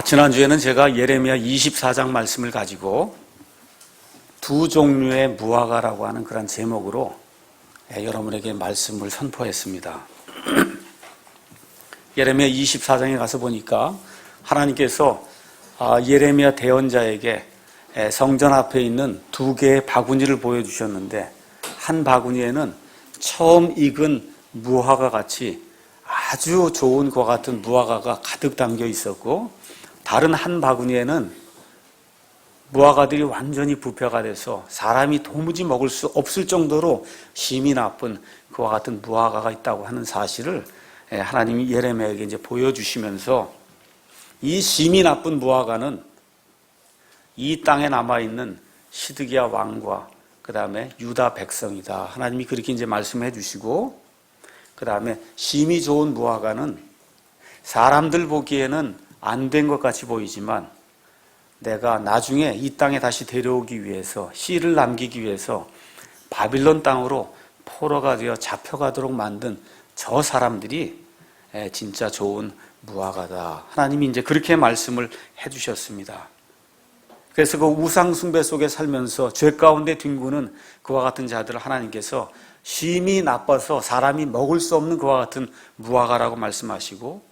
지난주에는 제가 예레미야 24장 말씀을 가지고 두 종류의 무화과라고 하는 그런 제목으로 여러분에게 말씀을 선포했습니다. 예레미야 24장에 가서 보니까 하나님께서 예레미야 대언자에게 성전 앞에 있는 두 개의 바구니를 보여주셨는데, 한 바구니에는 처음 익은 무화과 같이 아주 좋은 것 같은 무화과가 가득 담겨 있었고, 다른 한 바구니에는 무화과들이 완전히 부패가 돼서 사람이 도무지 먹을 수 없을 정도로 심이 나쁜 그와 같은 무화과가 있다고 하는 사실을 하나님이 예레미야에게 이제 보여주시면서, 이 심이 나쁜 무화과는 이 땅에 남아있는 시드기야 왕과 그 다음에 유다 백성이다. 하나님이 그렇게 이제 말씀해 주시고, 그 다음에 심이 좋은 무화과는 사람들 보기에는 안 된 것 같이 보이지만 내가 나중에 이 땅에 다시 데려오기 위해서, 씨를 남기기 위해서 바빌론 땅으로 포로가 되어 잡혀가도록 만든 저 사람들이 진짜 좋은 무화과다. 하나님이 이제 그렇게 말씀을 해주셨습니다. 그래서 그 우상 숭배 속에 살면서 죄 가운데 뒹구는 그와 같은 자들을 하나님께서 심이 나빠서 사람이 먹을 수 없는 그와 같은 무화과라고 말씀하시고,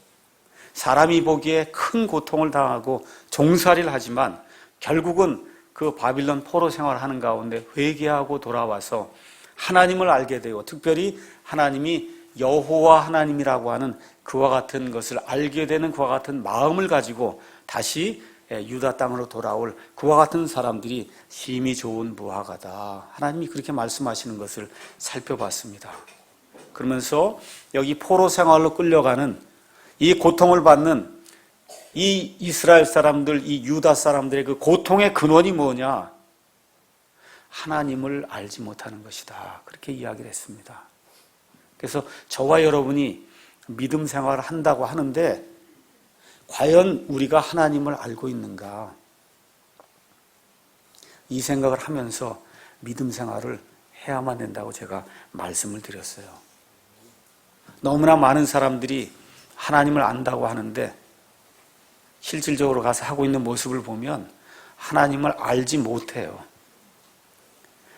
사람이 보기에 큰 고통을 당하고 종살이를 하지만 결국은 그 바빌론 포로 생활하는 가운데 회개하고 돌아와서 하나님을 알게 되고, 특별히 하나님이 여호와 하나님이라고 하는 그와 같은 것을 알게 되는 그와 같은 마음을 가지고 다시 유다 땅으로 돌아올 그와 같은 사람들이 심이 좋은 무화과다. 하나님이 그렇게 말씀하시는 것을 살펴봤습니다. 그러면서 여기 포로 생활로 끌려가는 이 고통을 받는 이 이스라엘 사람들, 이 유다 사람들의 그 고통의 근원이 뭐냐? 하나님을 알지 못하는 것이다. 그렇게 이야기를 했습니다. 그래서 저와 여러분이 믿음 생활을 한다고 하는데, 과연 우리가 하나님을 알고 있는가? 이 생각을 하면서 믿음 생활을 해야만 된다고 제가 말씀을 드렸어요. 너무나 많은 사람들이 하나님을 안다고 하는데 실질적으로 가서 하고 있는 모습을 보면 하나님을 알지 못해요.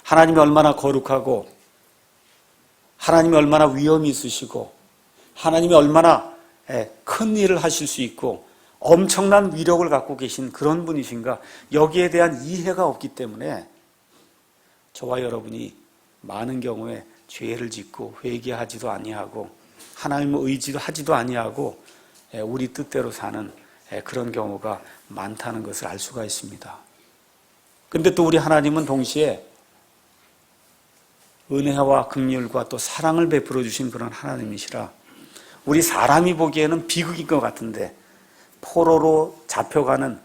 하나님이 얼마나 거룩하고, 하나님이 얼마나 위엄이 있으시고, 하나님이 얼마나 큰 일을 하실 수 있고 엄청난 위력을 갖고 계신 그런 분이신가, 여기에 대한 이해가 없기 때문에 저와 여러분이 많은 경우에 죄를 짓고 회개하지도 아니하고 하나님을 의지도 하지도 아니하고 우리 뜻대로 사는 그런 경우가 많다는 것을 알 수가 있습니다. 근데 또 우리 하나님은 동시에 은혜와 긍휼과 또 사랑을 베풀어 주신 그런 하나님이시라, 우리 사람이 보기에는 비극인 것 같은데 포로로 잡혀가는,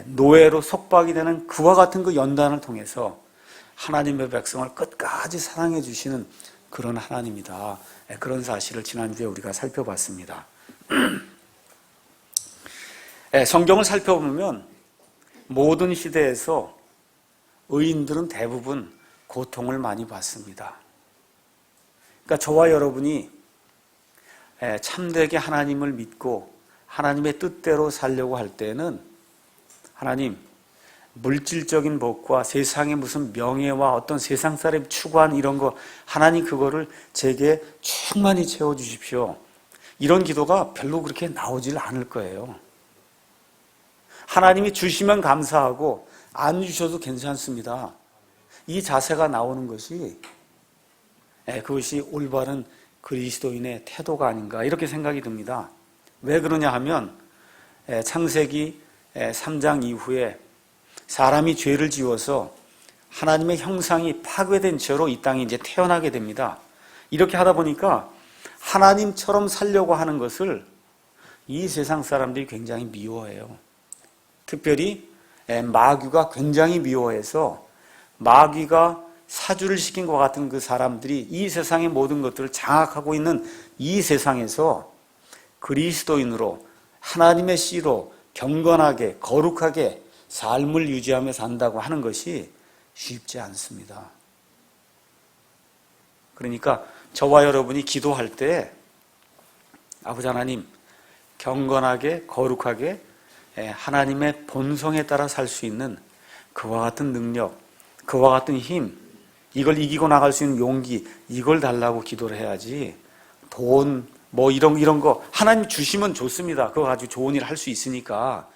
노예로 속박이 되는 그와 같은 그 연단을 통해서 하나님의 백성을 끝까지 사랑해 주시는 그런 하나님이다. 그런 사실을 지난주에 우리가 살펴봤습니다. 성경을 살펴보면 모든 시대에서 의인들은 대부분 고통을 많이 받습니다. 그러니까 저와 여러분이 참되게 하나님을 믿고 하나님의 뜻대로 살려고 할 때는, 하나님, 물질적인 복과 세상의 무슨 명예와 어떤 세상 사람이 추구한 이런 거, 하나님 그거를 제게 충만히 채워주십시오, 이런 기도가 별로 그렇게 나오질 않을 거예요. 하나님이 주시면 감사하고 안 주셔도 괜찮습니다. 이 자세가 나오는 것이 그것이 올바른 그리스도인의 태도가 아닌가, 이렇게 생각이 듭니다. 왜 그러냐 하면 창세기 3장 이후에 사람이 죄를 지어서 하나님의 형상이 파괴된 채로 이 땅에 이제 태어나게 됩니다. 이렇게 하다 보니까 하나님처럼 살려고 하는 것을 이 세상 사람들이 굉장히 미워해요. 특별히 마귀가 굉장히 미워해서 마귀가 사주를 시킨 것 같은 그 사람들이 이 세상의 모든 것들을 장악하고 있는 이 세상에서 그리스도인으로 하나님의 씨로 경건하게 거룩하게 삶을 유지하며 산다고 하는 것이 쉽지 않습니다. 그러니까 저와 여러분이 기도할 때, 아버지 하나님, 경건하게 거룩하게 하나님의 본성에 따라 살 수 있는 그와 같은 능력, 그와 같은 힘, 이걸 이기고 나갈 수 있는 용기, 이걸 달라고 기도를 해야지 돈, 뭐 이런 거 하나님 주시면 좋습니다. 그거 가지고 좋은 일 할 수 있으니까.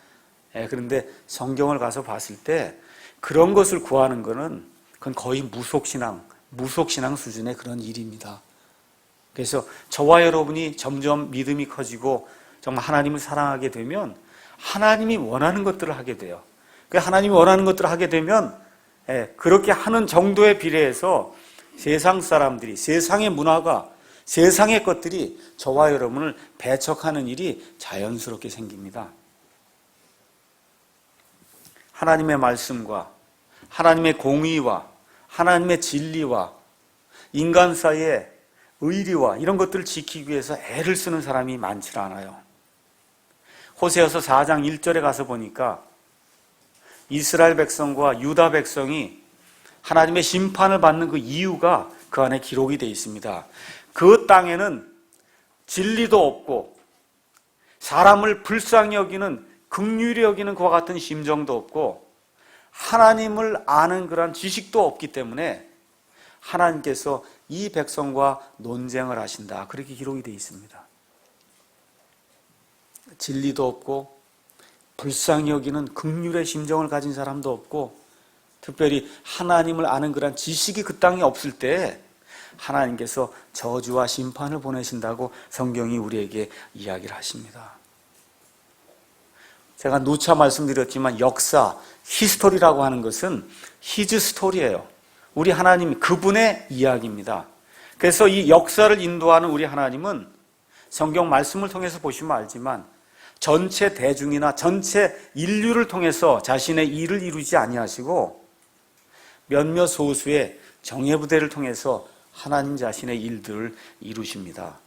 그런데 성경을 가서 봤을 때 그런 것을 구하는 거는 그건 거의 무속신앙 수준의 그런 일입니다. 그래서 저와 여러분이 점점 믿음이 커지고 정말 하나님을 사랑하게 되면 하나님이 원하는 것들을 하게 돼요. 하나님이 원하는 것들을 하게 되면 그렇게 하는 정도에 비례해서 세상 사람들이, 세상의 문화가, 세상의 것들이 저와 여러분을 배척하는 일이 자연스럽게 생깁니다. 하나님의 말씀과 하나님의 공의와 하나님의 진리와 인간 사이의 의리와 이런 것들을 지키기 위해서 애를 쓰는 사람이 많지 않아요. 호세아서 4장 1절에 가서 보니까 이스라엘 백성과 유다 백성이 하나님의 심판을 받는 그 이유가 그 안에 기록이 되어 있습니다. 그 땅에는 진리도 없고 사람을 불쌍히 여기는, 긍휼히 여기는 그와 같은 심정도 없고 하나님을 아는 그런 지식도 없기 때문에 하나님께서 이 백성과 논쟁을 하신다. 그렇게 기록이 되어 있습니다. 진리도 없고 불쌍히 여기는 긍휼의 심정을 가진 사람도 없고 특별히 하나님을 아는 그런 지식이 그 땅에 없을 때 하나님께서 저주와 심판을 보내신다고 성경이 우리에게 이야기를 하십니다. 제가 누차 말씀드렸지만 역사, 히스토리라고 하는 것은 히즈 스토리예요. 우리 하나님 그분의 이야기입니다. 그래서 이 역사를 인도하는 우리 하나님은 성경 말씀을 통해서 보시면 알지만 전체 대중이나 전체 인류를 통해서 자신의 일을 이루지 아니하시고 몇몇 소수의 정예부대를 통해서 하나님 자신의 일들을 이루십니다.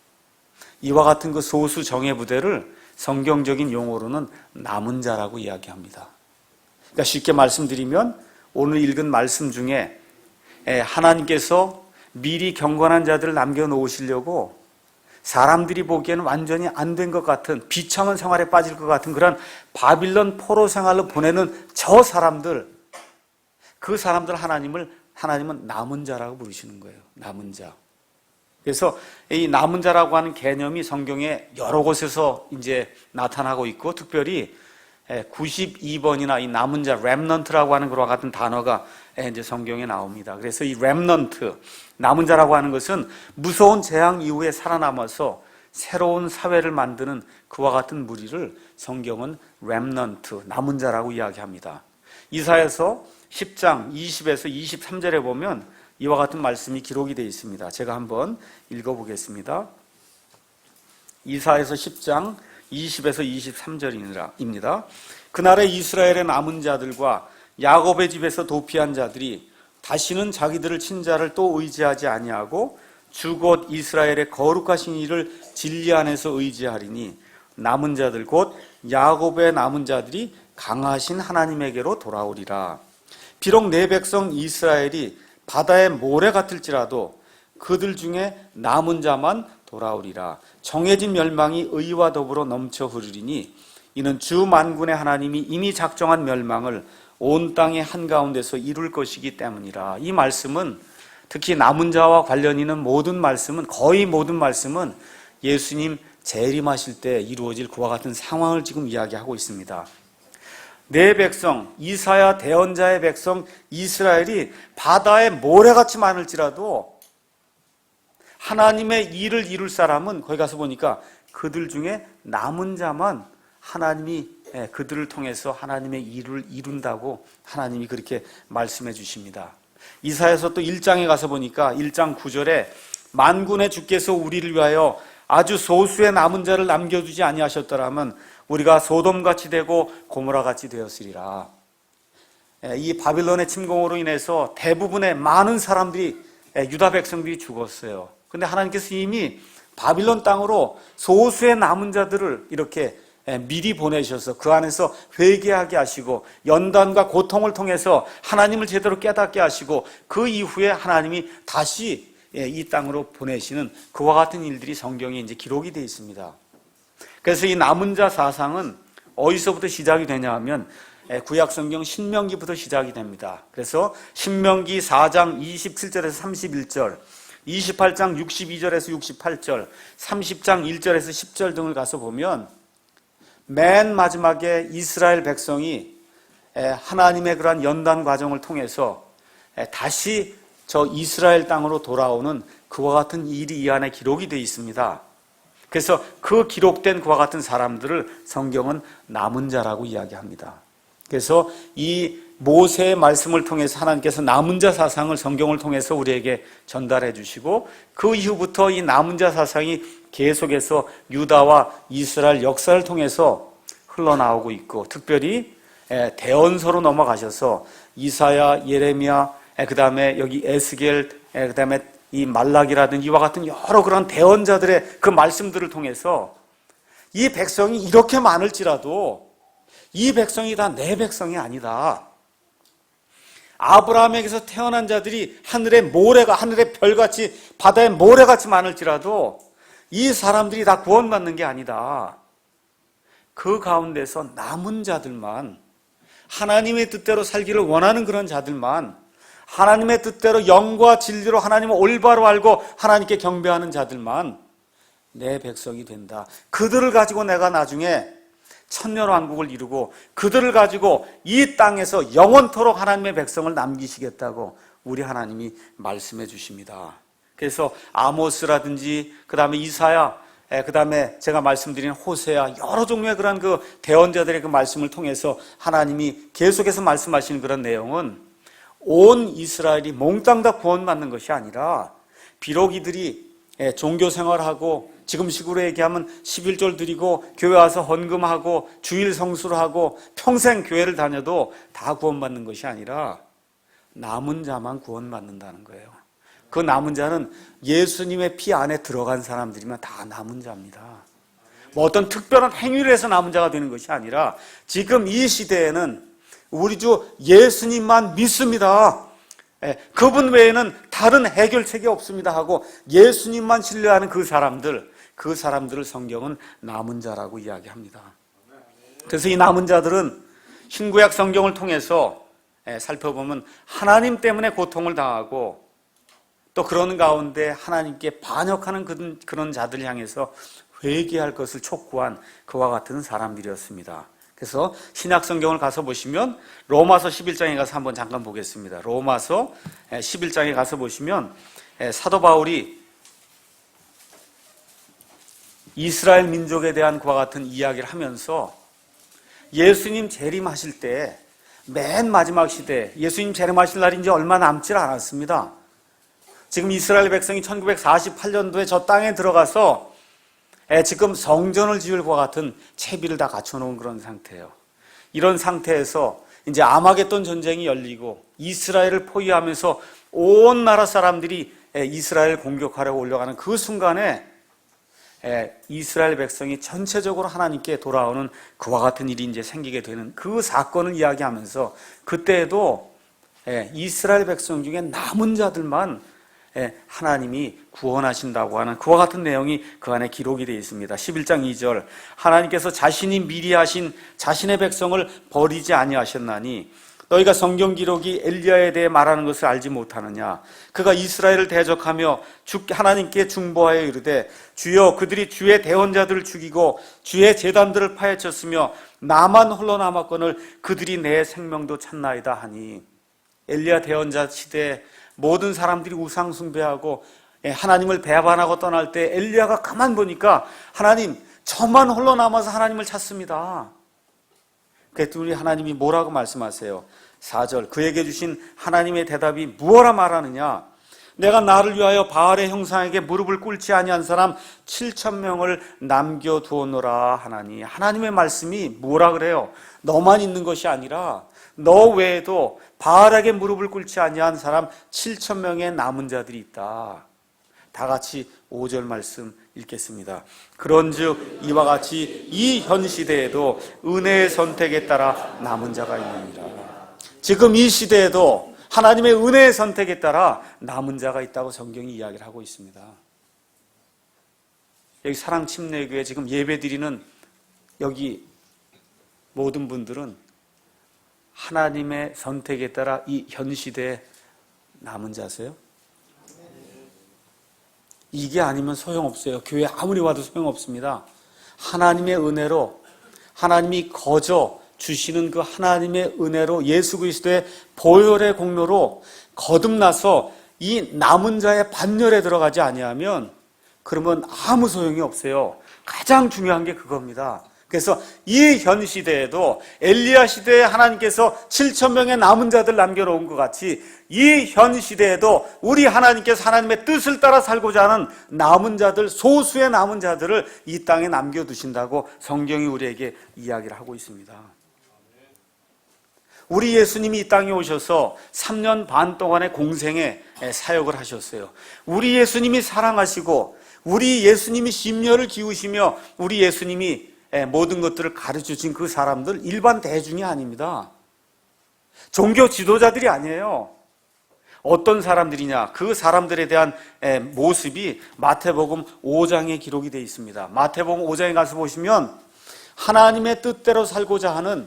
이와 같은 그 소수 정예부대를 성경적인 용어로는 남은 자라고 이야기합니다. 그러니까 쉽게 말씀드리면 오늘 읽은 말씀 중에 하나님께서 미리 경건한 자들을 남겨놓으시려고 사람들이 보기에는 완전히 안 된 것 같은 비참한 생활에 빠질 것 같은 그런 바빌론 포로 생활로 보내는 저 사람들, 그 사람들 하나님은 남은 자라고 부르시는 거예요. 남은 자. 그래서 이 남은 자라고 하는 개념이 성경에 여러 곳에서 이제 나타나고 있고 특별히 92번이나 이 남은 자, 렘넌트라고 하는 그와 같은 단어가 이제 성경에 나옵니다. 그래서 이 렘넌트, 남은 자라고 하는 것은 무서운 재앙 이후에 살아남아서 새로운 사회를 만드는 그와 같은 무리를 성경은 렘넌트, 남은 자라고 이야기합니다. 이사야서 10장 20에서 23절에 보면 이와 같은 말씀이 기록이 되어 있습니다. 제가 한번 읽어보겠습니다. 이사야서 10장 20에서 23절입니다. 그날에 이스라엘의 남은 자들과 야곱의 집에서 도피한 자들이 다시는 자기들을 친 자를 또 의지하지 아니하고 주 곧 이스라엘의 거룩하신 이를 진리 안에서 의지하리니 남은 자들 곧 야곱의 남은 자들이 강하신 하나님에게로 돌아오리라. 비록 내 백성 이스라엘이 바다의 모래 같을지라도 그들 중에 남은 자만 돌아오리라. 정해진 멸망이 의와 더불어 넘쳐 흐르리니 이는 주 만군의 하나님이 이미 작정한 멸망을 온 땅의 한가운데서 이룰 것이기 때문이라. 이 말씀은 특히 남은 자와 관련 있는 모든 말씀은, 거의 모든 말씀은 예수님 재림하실 때 이루어질 그와 같은 상황을 지금 이야기하고 있습니다. 내 백성, 이사야 대언자의 백성 이스라엘이 바다에 모래같이 많을지라도 하나님의 일을 이룰 사람은 거기 가서 보니까 그들 중에 남은 자만 하나님이 그들을 통해서 하나님의 일을 이룬다고 하나님이 그렇게 말씀해 주십니다. 이사야서 또 1장에 가서 보니까 1장 9절에 만군의 주께서 우리를 위하여 아주 소수의 남은 자를 남겨두지 아니하셨더라면 우리가 소돔같이 되고 고모라같이 되었으리라. 이 바빌론의 침공으로 인해서 대부분의 많은 사람들이, 유다 백성들이 죽었어요. 그런데 하나님께서 이미 바빌론 땅으로 소수의 남은 자들을 이렇게 미리 보내셔서 그 안에서 회개하게 하시고 연단과 고통을 통해서 하나님을 제대로 깨닫게 하시고 그 이후에 하나님이 다시 이 땅으로 보내시는 그와 같은 일들이 성경에 이제 기록이 되어 있습니다. 그래서 이 남은 자 사상은 어디서부터 시작이 되냐 하면 구약성경 신명기부터 시작이 됩니다. 그래서 신명기 4장 27절에서 31절, 28장 62절에서 68절, 30장 1절에서 10절 등을 가서 보면 맨 마지막에 이스라엘 백성이 하나님의 그러한 연단 과정을 통해서 다시 저 이스라엘 땅으로 돌아오는 그와 같은 일이 이 안에 기록이 되어 있습니다. 그래서 그 기록된 그와 같은 사람들을 성경은 남은 자라고 이야기합니다. 그래서 이 모세의 말씀을 통해서 하나님께서 남은 자 사상을 성경을 통해서 우리에게 전달해 주시고 그 이후부터 이 남은 자 사상이 계속해서 유다와 이스라엘 역사를 통해서 흘러나오고 있고, 특별히 대언서로 넘어가셔서 이사야, 예레미야, 그 다음에 여기 에스겔, 그 다음에 이 말라기라든지 이와 같은 여러 그런 대언자들의 그 말씀들을 통해서 이 백성이 이렇게 많을지라도 이 백성이 다 내 백성이 아니다. 아브라함에게서 태어난 자들이 하늘의 모래가, 하늘의 별같이 바다의 모래같이 많을지라도 이 사람들이 다 구원받는 게 아니다. 그 가운데서 남은 자들만, 하나님의 뜻대로 살기를 원하는 그런 자들만, 하나님의 뜻대로 영과 진리로 하나님을 올바로 알고 하나님께 경배하는 자들만 내 백성이 된다. 그들을 가지고 내가 나중에 천년왕국을 이루고 그들을 가지고 이 땅에서 영원토록 하나님의 백성을 남기시겠다고 우리 하나님이 말씀해 주십니다. 그래서 아모스라든지 그 다음에 이사야, 그 다음에 제가 말씀드린 호세야, 여러 종류의 그런 그 대언자들의 그 말씀을 통해서 하나님이 계속해서 말씀하시는 그런 내용은 온 이스라엘이 몽땅 다 구원받는 것이 아니라, 비록 이들이 종교생활하고 지금식으로 얘기하면 11절 드리고 교회 와서 헌금하고 주일 성수를 하고 평생 교회를 다녀도 다 구원받는 것이 아니라 남은 자만 구원받는다는 거예요. 그 남은 자는 예수님의 피 안에 들어간 사람들이면 다 남은 자입니다. 뭐 어떤 특별한 행위를 해서 남은 자가 되는 것이 아니라 지금 이 시대에는 우리 주 예수님만 믿습니다. 그분 외에는 다른 해결책이 없습니다 하고 예수님만 신뢰하는 그 사람들을 성경은 남은 자라고 이야기합니다. 그래서 이 남은 자들은 신구약 성경을 통해서 살펴보면 하나님 때문에 고통을 당하고 또 그러는 가운데 하나님께 반역하는 그런 자들 향해서 회개할 것을 촉구한 그와 같은 사람들이었습니다. 그래서 신약 성경을 가서 보시면 로마서 11장에 가서 한번 잠깐 보겠습니다. 로마서 11장에 가서 보시면 사도 바울이 이스라엘 민족에 대한 그와 같은 이야기를 하면서 예수님 재림하실 때 맨 마지막 시대, 예수님 재림하실 날이 이제 얼마 남지 않았습니다. 지금 이스라엘 백성이 1948년도에 저 땅에 들어가서 지금 성전을 지을 것 같은 채비를 다 갖춰놓은 그런 상태예요. 이런 상태에서 이제 아마겟돈 전쟁이 열리고 이스라엘을 포위하면서 온 나라 사람들이 이스라엘을 공격하려고 올라가는 그 순간에 이스라엘 백성이 전체적으로 하나님께 돌아오는 그와 같은 일이 이제 생기게 되는 그 사건을 이야기하면서 그때에도 이스라엘 백성 중에 남은 자들만 하나님이 구원하신다고 하는 그와 같은 내용이 그 안에 기록이 되어 있습니다. 11장 2절, 하나님께서 자신이 미리 하신 자신의 백성을 버리지 아니하셨나니 너희가 성경 기록이 엘리야에 대해 말하는 것을 알지 못하느냐. 그가 이스라엘을 대적하며 하나님께 중보하여 이르되 주여 그들이 주의 대언자들을 죽이고 주의 제단들을 파헤쳤으며 나만 홀로 남았거늘 그들이 내 생명도 찾나이다 하니, 엘리야 대언자 시대에 모든 사람들이 우상 숭배하고 하나님을 배반하고 떠날 때 엘리야가 가만 보니까 하나님, 저만 홀로 남아서 하나님을 찾습니다. 그랬더니 하나님이 뭐라고 말씀하세요? 4절, 그에게 주신 하나님의 대답이 무엇라 말하느냐? 내가 나를 위하여 바알의 형상에게 무릎을 꿇지 아니한 사람 7,000명을 남겨두었노라 하나니, 하나님의 말씀이 뭐라 그래요? 너만 있는 것이 아니라 너 외에도 바알에게 무릎을 꿇지 아니한 사람 7,000명의 남은 자들이 있다. 다 같이 5절 말씀 읽겠습니다. 그런즉 이와 같이 이 현 시대에도 은혜의 선택에 따라 남은 자가 있느니라. 지금 이 시대에도 하나님의 은혜의 선택에 따라 남은 자가 있다고 성경이 이야기를 하고 있습니다. 여기 사랑침례교회 지금 예배드리는 여기 모든 분들은 하나님의 선택에 따라 이 현 시대에 남은 자세요? 이게 아니면 소용없어요. 교회 아무리 와도 소용없습니다. 하나님의 은혜로, 하나님이 거저 주시는 그 하나님의 은혜로, 예수 그리스도의 보혈의 공로로 거듭나서 이 남은 자의 반열에 들어가지 아니하면 그러면 아무 소용이 없어요. 가장 중요한 게 그겁니다. 그래서 이 현 시대에도 엘리야 시대에 하나님께서 7,000명의 남은 자들 남겨놓은 것 같이 이 현 시대에도 우리 하나님께서 하나님의 뜻을 따라 살고자 하는 남은 자들, 소수의 남은 자들을 이 땅에 남겨두신다고 성경이 우리에게 이야기를 하고 있습니다. 우리 예수님이 이 땅에 오셔서 3년 반 동안의 공생의 사역을 하셨어요. 우리 예수님이 사랑하시고 우리 예수님이 심려를 기우시며 우리 예수님이 모든 것들을 가르쳐주신 그 사람들 일반 대중이 아닙니다. 종교 지도자들이 아니에요. 어떤 사람들이냐? 그 사람들에 대한 모습이 마태복음 5장에 기록이 되어 있습니다. 마태복음 5장에 가서 보시면 하나님의 뜻대로 살고자 하는,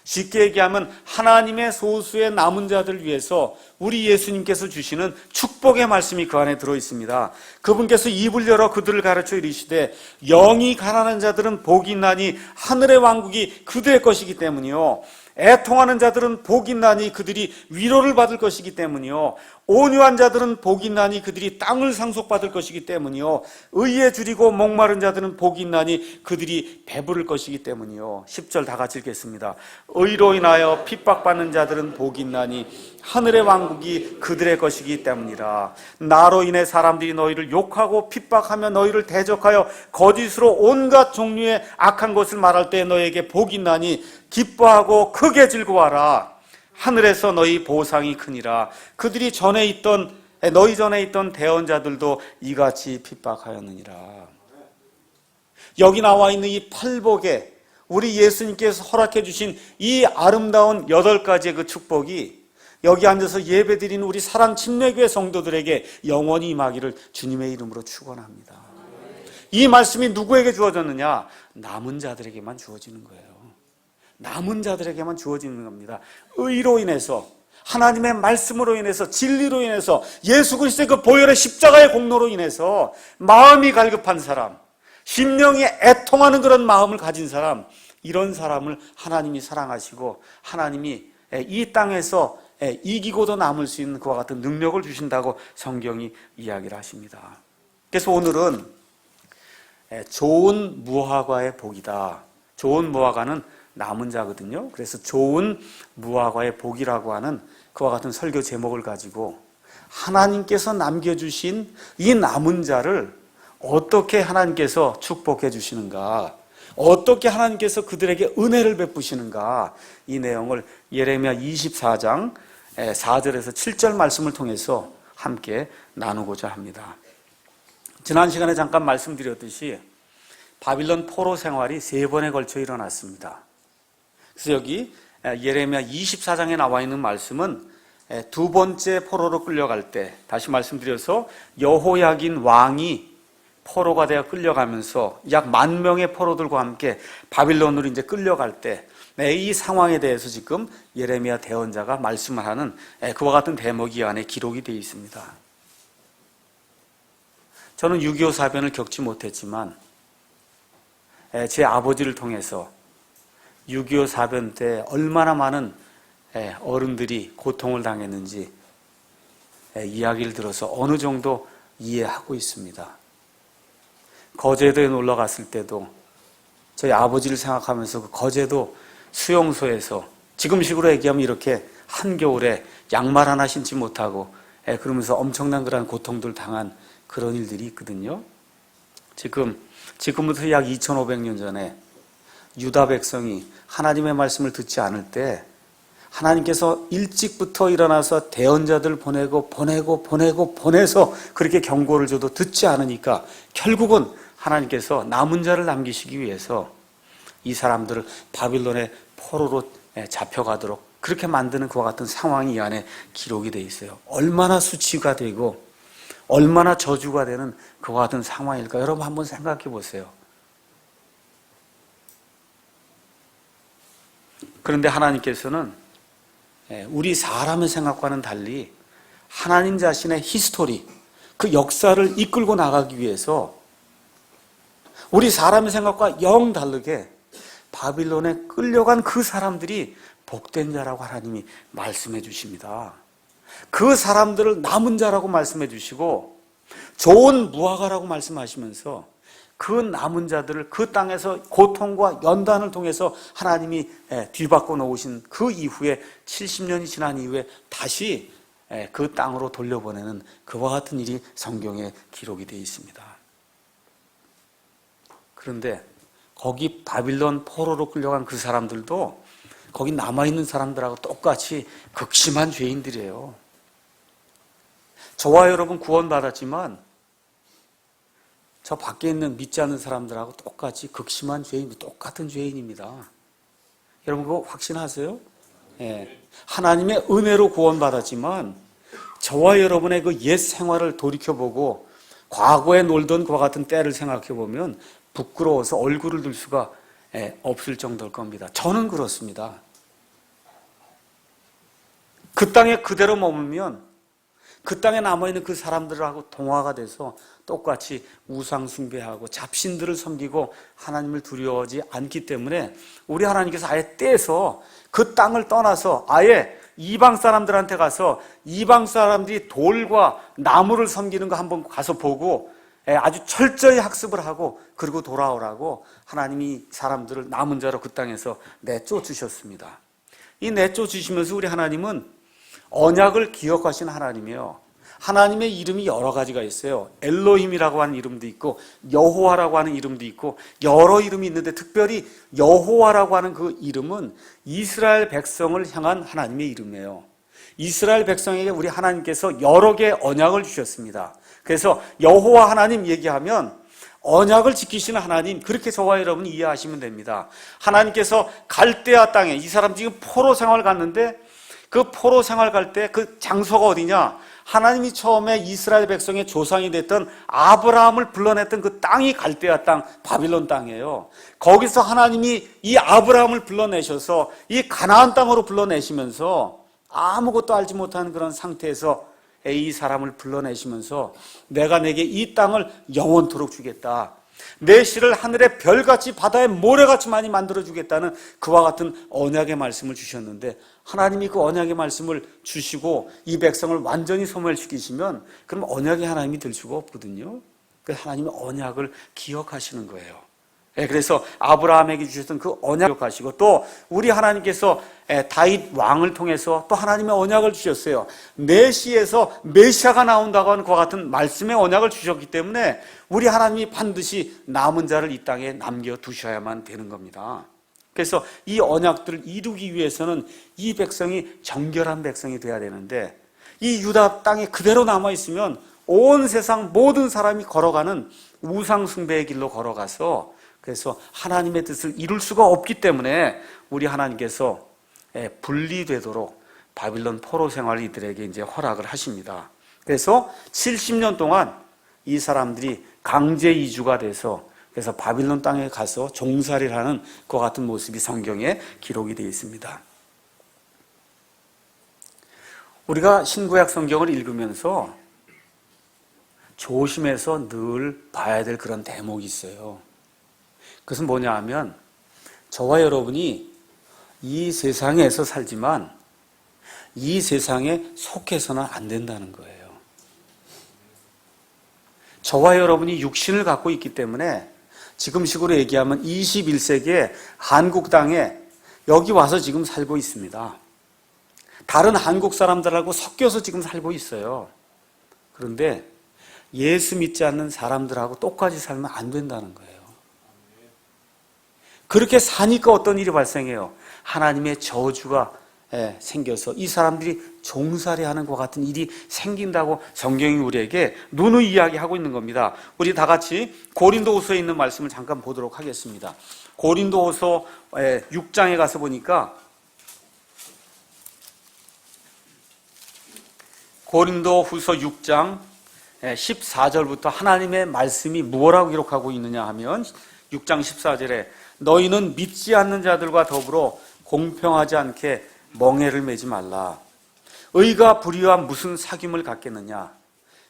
쉽게 얘기하면 하나님의 소수의 남은 자들 위해서 우리 예수님께서 주시는 축복의 말씀이 그 안에 들어있습니다. 그분께서 입을 열어 그들을 가르쳐 이르시되 영이 가난한 자들은 복이 있나니 하늘의 왕국이 그들의 것이기 때문이요, 애통하는 자들은 복이 있나니 그들이 위로를 받을 것이기 때문이요, 온유한 자들은 복이 있나니 그들이 땅을 상속받을 것이기 때문이요, 의에 줄이고 목마른 자들은 복이 있나니 그들이 배부를 것이기 때문이요. 10절 다 같이 읽겠습니다. 의로 인하여 핍박받는 자들은 복이 있나니 하늘의 왕국이 그들의 것이기 때문이라. 나로 인해 사람들이 너희를 욕하고 핍박하며 너희를 대적하여 거짓으로 온갖 종류의 악한 것을 말할 때 너희에게 복이 있나니 기뻐하고 크게 즐거워하라. 하늘에서 너희 보상이 크니라. 그들이 너희 전에 있던 대언자들도 이같이 핍박하였느니라. 여기 나와 있는 이 팔복에 우리 예수님께서 허락해 주신 이 아름다운 8가지의 그 축복이 여기 앉아서 예배드리는 우리 사랑 침례교회 성도들에게 영원히 임하기를 주님의 이름으로 축원합니다. 이 말씀이 누구에게 주어졌느냐? 남은 자들에게만 주어지는 거예요. 남은 자들에게만 주어지는 겁니다. 의로 인해서, 하나님의 말씀으로 인해서, 진리로 인해서, 예수 그리스도의 그 보혈의 십자가의 공로로 인해서 마음이 갈급한 사람, 심령이 애통하는 그런 마음을 가진 사람, 이런 사람을 하나님이 사랑하시고 하나님이 이 땅에서 이기고도 남을 수 있는 그와 같은 능력을 주신다고 성경이 이야기를 하십니다. 그래서 오늘은 좋은 무화과의 복이다. 좋은 무화과는 남은 자거든요. 그래서 좋은 무화과의 복이라고 하는 그와 같은 설교 제목을 가지고 하나님께서 남겨주신 이 남은 자를 어떻게 하나님께서 축복해 주시는가, 어떻게 하나님께서 그들에게 은혜를 베푸시는가, 이 내용을 예레미야 24장 4절에서 7절 말씀을 통해서 함께 나누고자 합니다. 지난 시간에 잠깐 말씀드렸듯이 바빌론 포로 생활이 3번에 걸쳐 일어났습니다. 그래서 여기 예레미야 24장에 나와 있는 말씀은 2번째 포로로 끌려갈 때, 다시 말씀드려서 여호야긴 왕이 포로가 되어 끌려가면서 약 10,000명의 포로들과 함께 바빌론으로 이제 끌려갈 때, 이 상황에 대해서 지금 예레미야 대언자가 말씀을 하는 그와 같은 대목이 안에 기록이 되어 있습니다. 저는 6.25 사변을 겪지 못했지만 제 아버지를 통해서 6.25 사변 때 얼마나 많은 어른들이 고통을 당했는지 이야기를 들어서 어느 정도 이해하고 있습니다. 거제도에 놀러 갔을 때도 저희 아버지를 생각하면서 그 거제도 수용소에서 지금식으로 얘기하면 이렇게 한겨울에 양말 하나 신지 못하고 그러면서 엄청난 그런 고통들 당한 그런 일들이 있거든요. 지금부터 약 2500년 전에 유다 백성이 하나님의 말씀을 듣지 않을 때 하나님께서 일찍부터 일어나서 대언자들 보내서 그렇게 경고를 줘도 듣지 않으니까 결국은 하나님께서 남은 자를 남기시기 위해서 이 사람들을 바빌론의 포로로 잡혀가도록 그렇게 만드는 그와 같은 상황이 이 안에 기록이 되어 있어요. 얼마나 수치가 되고 얼마나 저주가 되는 그와 같은 상황일까? 여러분 한번 생각해 보세요. 그런데 하나님께서는 우리 사람의 생각과는 달리 하나님 자신의 히스토리, 그 역사를 이끌고 나가기 위해서 우리 사람의 생각과 영 다르게 바빌론에 끌려간 그 사람들이 복된 자라고 하나님이 말씀해 주십니다. 그 사람들을 남은 자라고 말씀해 주시고 좋은 무화과라고 말씀하시면서 그 남은 자들을 그 땅에서 고통과 연단을 통해서 하나님이 뒤바꿔 놓으신 그 이후에 70년이 지난 이후에 다시 그 땅으로 돌려보내는 그와 같은 일이 성경에 기록이 되어 있습니다. 그런데 거기 바빌론 포로로 끌려간 그 사람들도 거기 남아있는 사람들하고 똑같이 극심한 죄인들이에요. 저와 여러분 구원받았지만 저 밖에 있는 믿지 않는 사람들하고 똑같이 극심한 죄인, 똑같은 죄인입니다. 여러분 그거 확신하세요? 하나님의 은혜로 구원받았지만 저와 여러분의 그 옛 생활을 돌이켜보고 과거에 놀던 그와 같은 때를 생각해보면 부끄러워서 얼굴을 들 수가 없을 정도일 겁니다. 저는 그렇습니다. 그 땅에 그대로 머물면 그 땅에 남아있는 그 사람들하고 동화가 돼서 똑같이 우상 숭배하고 잡신들을 섬기고 하나님을 두려워하지 않기 때문에 우리 하나님께서 아예 떼서 그 땅을 떠나서 아예 이방 사람들한테 가서 이방 사람들이 돌과 나무를 섬기는 거 한번 가서 보고 아주 철저히 학습을 하고 그리고 돌아오라고 하나님이 사람들을 남은 자로 그 땅에서 내쫓으셨습니다. 이 내쫓으시면서 우리 하나님은 언약을 기억하시는 하나님이에요. 하나님의 이름이 여러 가지가 있어요. 엘로힘이라고 하는 이름도 있고 여호와라고 하는 이름도 있고 여러 이름이 있는데 특별히 여호와라고 하는 그 이름은 이스라엘 백성을 향한 하나님의 이름이에요. 이스라엘 백성에게 우리 하나님께서 여러 개의 언약을 주셨습니다. 그래서 여호와 하나님 얘기하면 언약을 지키시는 하나님, 그렇게 저와 여러분이 이해하시면 됩니다. 하나님께서 갈대아 땅에 이 사람 지금 포로 생활 갔는데 그 포로 생활 갈 때 그 장소가 어디냐? 하나님이 처음에 이스라엘 백성의 조상이 됐던 아브라함을 불러냈던 그 땅이 갈대아 땅, 바빌론 땅이에요. 거기서 하나님이 이 아브라함을 불러내셔서 이 가나안 땅으로 불러내시면서 아무것도 알지 못하는 그런 상태에서 이 사람을 불러내시면서 내가 내게 이 땅을 영원토록 주겠다. 내 씨를 하늘의 별같이 바다의 모래같이 많이 만들어주겠다는 그와 같은 언약의 말씀을 주셨는데 하나님이 그 언약의 말씀을 주시고 이 백성을 완전히 소멸시키시면 그럼 언약의 하나님이 될 수가 없거든요. 그래서 하나님의 언약을 기억하시는 거예요. 그래서 아브라함에게 주셨던 그 언약을 기억하시고 또 우리 하나님께서 다윗 왕을 통해서 또 하나님의 언약을 주셨어요. 내 씨에서 메시아가 나온다고 하는 그와 같은 말씀의 언약을 주셨기 때문에 우리 하나님이 반드시 남은 자를 이 땅에 남겨두셔야만 되는 겁니다. 그래서 이 언약들을 이루기 위해서는 이 백성이 정결한 백성이 돼야 되는데 이 유다 땅에 그대로 남아있으면 온 세상 모든 사람이 걸어가는 우상 숭배의 길로 걸어가서 그래서 하나님의 뜻을 이룰 수가 없기 때문에 우리 하나님께서 분리되도록 바빌론 포로 생활을 이들에게 이제 허락을 하십니다. 그래서 70년 동안 이 사람들이 강제 이주가 돼서 그래서 바빌론 땅에 가서 종살이를 하는 그와 같은 모습이 성경에 기록이 되어 있습니다. 우리가 신구약 성경을 읽으면서 조심해서 늘 봐야 될 그런 대목이 있어요. 그것은 뭐냐 하면 저와 여러분이 이 세상에서 살지만 이 세상에 속해서는 안 된다는 거예요. 저와 여러분이 육신을 갖고 있기 때문에 지금 식으로 얘기하면 21세기에 한국 땅에 여기 와서 지금 살고 있습니다. 다른 한국 사람들하고 섞여서 지금 살고 있어요. 그런데 예수 믿지 않는 사람들하고 똑같이 살면 안 된다는 거예요. 그렇게 사니까 어떤 일이 발생해요? 하나님의 저주가 생겨서 이 사람들이 종살이하는 것 같은 일이 생긴다고 성경이 우리에게 누누이 이야기하고 있는 겁니다. 우리 다 같이 고린도후서에 있는 말씀을 잠깐 보도록 하겠습니다. 고린도후서 6장에 가서 보니까 고린도후서 6장 14절부터 하나님의 말씀이 무엇라고 기록하고 있느냐 하면 6장 14절에 너희는 믿지 않는 자들과 더불어 공평하지 않게 멍해를 매지 말라. 의가 불의와 무슨 사귐을 갖겠느냐?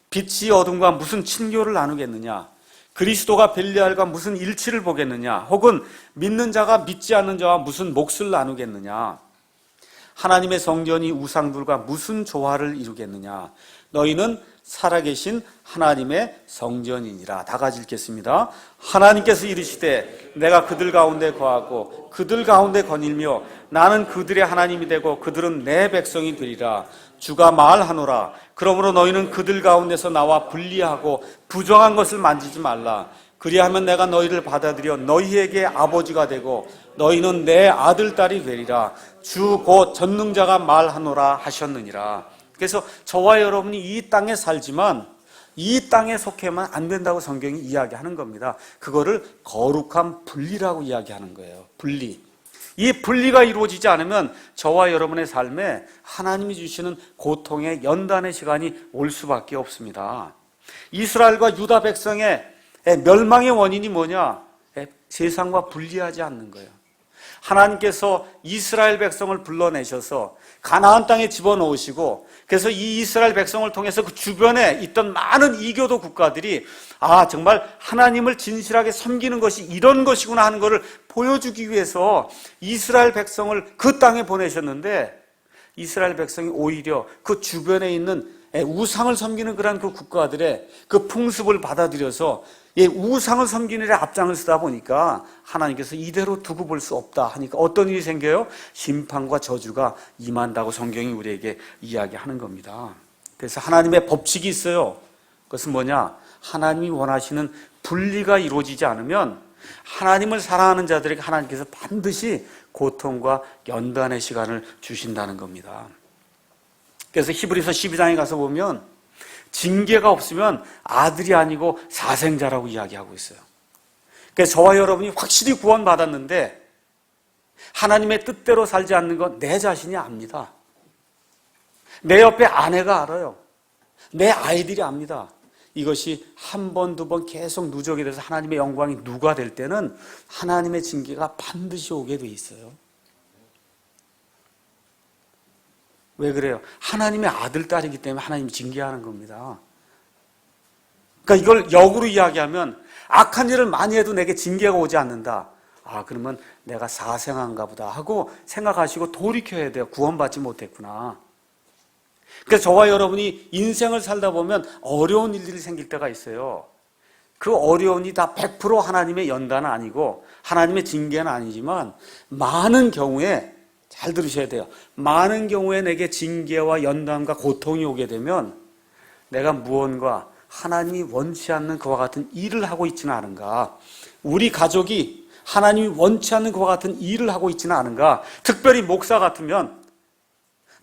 빛이 어둠과 무슨 친교를 나누겠느냐? 그리스도가 벨리알과 무슨 일치를 보겠느냐? 혹은 믿는 자가 믿지 않는 자와 무슨 몫을 나누겠느냐? 하나님의 성전이 우상들과 무슨 조화를 이루겠느냐? 너희는 살아계신 하나님의 성전이니라. 다 같이 읽겠습니다. 하나님께서 이르시되 내가 그들 가운데 거하고 그들 가운데 거닐며 나는 그들의 하나님이 되고 그들은 내 백성이 되리라. 주가 말하노라. 그러므로 너희는 그들 가운데서 나와 분리하고 부정한 것을 만지지 말라. 그리하면 내가 너희를 받아들여 너희에게 아버지가 되고 너희는 내 아들 딸이 되리라. 주 곧 전능자가 말하노라 하셨느니라. 그래서 저와 여러분이 이 땅에 살지만 이 땅에 속해만 안 된다고 성경이 이야기하는 겁니다. 그거를 거룩한 분리라고 이야기하는 거예요. 분리. 이 분리가 이루어지지 않으면 저와 여러분의 삶에 하나님이 주시는 고통의 연단의 시간이 올 수밖에 없습니다. 이스라엘과 유다 백성의 멸망의 원인이 뭐냐? 세상과 분리하지 않는 거예요. 하나님께서 이스라엘 백성을 불러내셔서 가나안 땅에 집어넣으시고 그래서 이 이스라엘 백성을 통해서 그 주변에 있던 많은 이교도 국가들이 정말 하나님을 진실하게 섬기는 것이 이런 것이구나 하는 것을 보여주기 위해서 이스라엘 백성을 그 땅에 보내셨는데 이스라엘 백성이 오히려 그 주변에 있는 우상을 섬기는 그런 그 국가들의 그 풍습을 받아들여서 우상을 섬기는 데 앞장을 쓰다 보니까 하나님께서 이대로 두고 볼 수 없다 하니까 어떤 일이 생겨요? 심판과 저주가 임한다고 성경이 우리에게 이야기하는 겁니다. 그래서 하나님의 법칙이 있어요. 그것은 뭐냐? 하나님이 원하시는 분리가 이루어지지 않으면 하나님을 사랑하는 자들에게 하나님께서 반드시 고통과 연단의 시간을 주신다는 겁니다. 그래서 히브리서 12장에 가서 보면 징계가 없으면 아들이 아니고 사생자라고 이야기하고 있어요. 그래서 저와 여러분이 확실히 구원받았는데 하나님의 뜻대로 살지 않는 건 내 자신이 압니다. 내 옆에 아내가 알아요. 내 아이들이 압니다. 이것이 한 번, 두 번 계속 누적이 돼서 하나님의 영광이 누가 될 때는 하나님의 징계가 반드시 오게 돼 있어요. 왜 그래요? 하나님의 아들, 딸이기 때문에 하나님이 징계하는 겁니다. 그러니까 이걸 역으로 이야기하면 악한 일을 많이 해도 내게 징계가 오지 않는다. 그러면 내가 사생한가 보다 하고 생각하시고 돌이켜야 돼요. 구원받지 못했구나. 그래서 저와 여러분이 인생을 살다 보면 어려운 일들이 생길 때가 있어요. 그 어려움이 다 100% 하나님의 연단은 아니고 하나님의 징계는 아니지만 많은 경우에 잘 들으셔야 돼요. 많은 경우에 내게 징계와 연단과 고통이 오게 되면 내가 무언가 하나님이 원치 않는 그와 같은 일을 하고 있지는 않은가? 우리 가족이 하나님이 원치 않는 그와 같은 일을 하고 있지는 않은가? 특별히 목사 같으면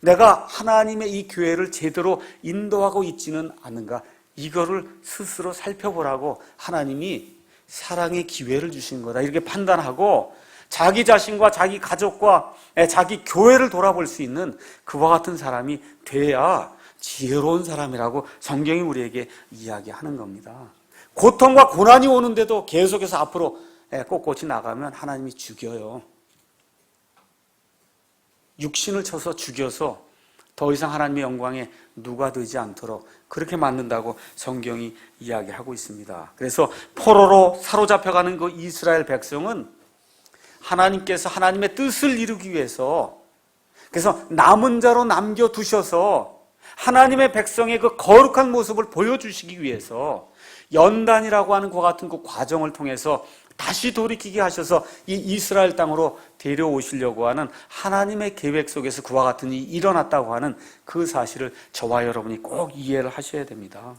내가 하나님의 이 교회를 제대로 인도하고 있지는 않은가? 이거를 스스로 살펴보라고 하나님이 사랑의 기회를 주신 거다. 이렇게 판단하고 자기 자신과 자기 가족과 자기 교회를 돌아볼 수 있는 그와 같은 사람이 돼야 지혜로운 사람이라고 성경이 우리에게 이야기하는 겁니다. 고통과 고난이 오는데도 계속해서 앞으로 꼿꼿이 나가면 하나님이 죽여요. 육신을 쳐서 죽여서 더 이상 하나님의 영광에 누가 되지 않도록 그렇게 만든다고 성경이 이야기하고 있습니다. 그래서 포로로 사로잡혀가는 그 이스라엘 백성은 하나님께서 하나님의 뜻을 이루기 위해서 그래서 남은 자로 남겨두셔서 하나님의 백성의 그 거룩한 모습을 보여주시기 위해서 연단이라고 하는 그와 같은 그 과정을 통해서 다시 돌이키게 하셔서 이 이스라엘 땅으로 데려오시려고 하는 하나님의 계획 속에서 그와 같은 일이 일어났다고 하는 그 사실을 저와 여러분이 꼭 이해를 하셔야 됩니다.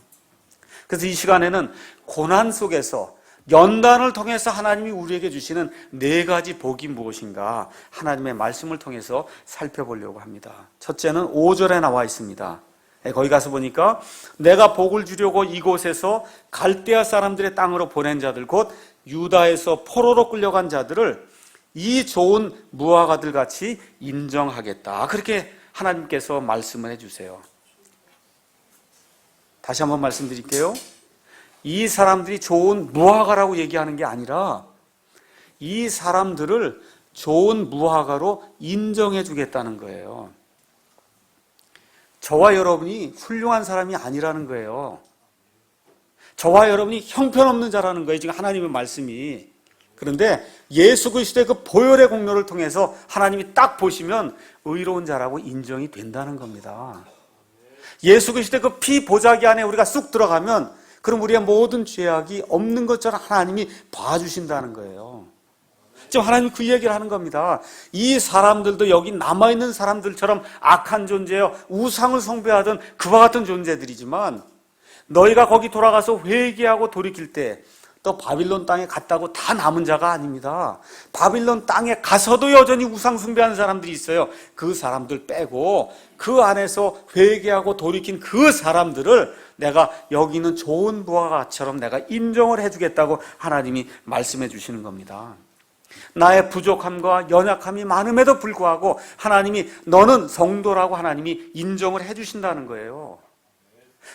그래서 이 시간에는 고난 속에서 연단을 통해서 하나님이 우리에게 주시는 4가지 복이 무엇인가 하나님의 말씀을 통해서 살펴보려고 합니다. 첫째는 5절에 나와 있습니다. 거기 가서 보니까 내가 복을 주려고 이곳에서 갈대아 사람들의 땅으로 보낸 자들 곧 유다에서 포로로 끌려간 자들을 이 좋은 무화과들 같이 인정하겠다. 그렇게 하나님께서 말씀을 해주세요. 다시 한번 말씀드릴게요. 이 사람들이 좋은 무화과라고 얘기하는 게 아니라 이 사람들을 좋은 무화과로 인정해 주겠다는 거예요. 저와 여러분이 훌륭한 사람이 아니라는 거예요. 저와 여러분이 형편없는 자라는 거예요. 지금 하나님의 말씀이. 그런데 예수 그리스도의 그 보혈의 공로를 통해서 하나님이 딱 보시면 의로운 자라고 인정이 된다는 겁니다. 예수 그리스도의 그 피 보자기 안에 우리가 쑥 들어가면 그럼 우리의 모든 죄악이 없는 것처럼 하나님이 봐주신다는 거예요. 지금 하나님 그 얘기를 하는 겁니다. 이 사람들도 여기 남아있는 사람들처럼 악한 존재요, 우상을 숭배하던 그와 같은 존재들이지만 너희가 거기 돌아가서 회개하고 돌이킬 때 또 바빌론 땅에 갔다고 다 남은 자가 아닙니다. 바빌론 땅에 가서도 여전히 우상 숭배하는 사람들이 있어요. 그 사람들 빼고 그 안에서 회개하고 돌이킨 그 사람들을 내가 여기는 좋은 무화과처럼 내가 인정을 해주겠다고 하나님이 말씀해 주시는 겁니다. 나의 부족함과 연약함이 많음에도 불구하고 하나님이 너는 성도라고 하나님이 인정을 해주신다는 거예요.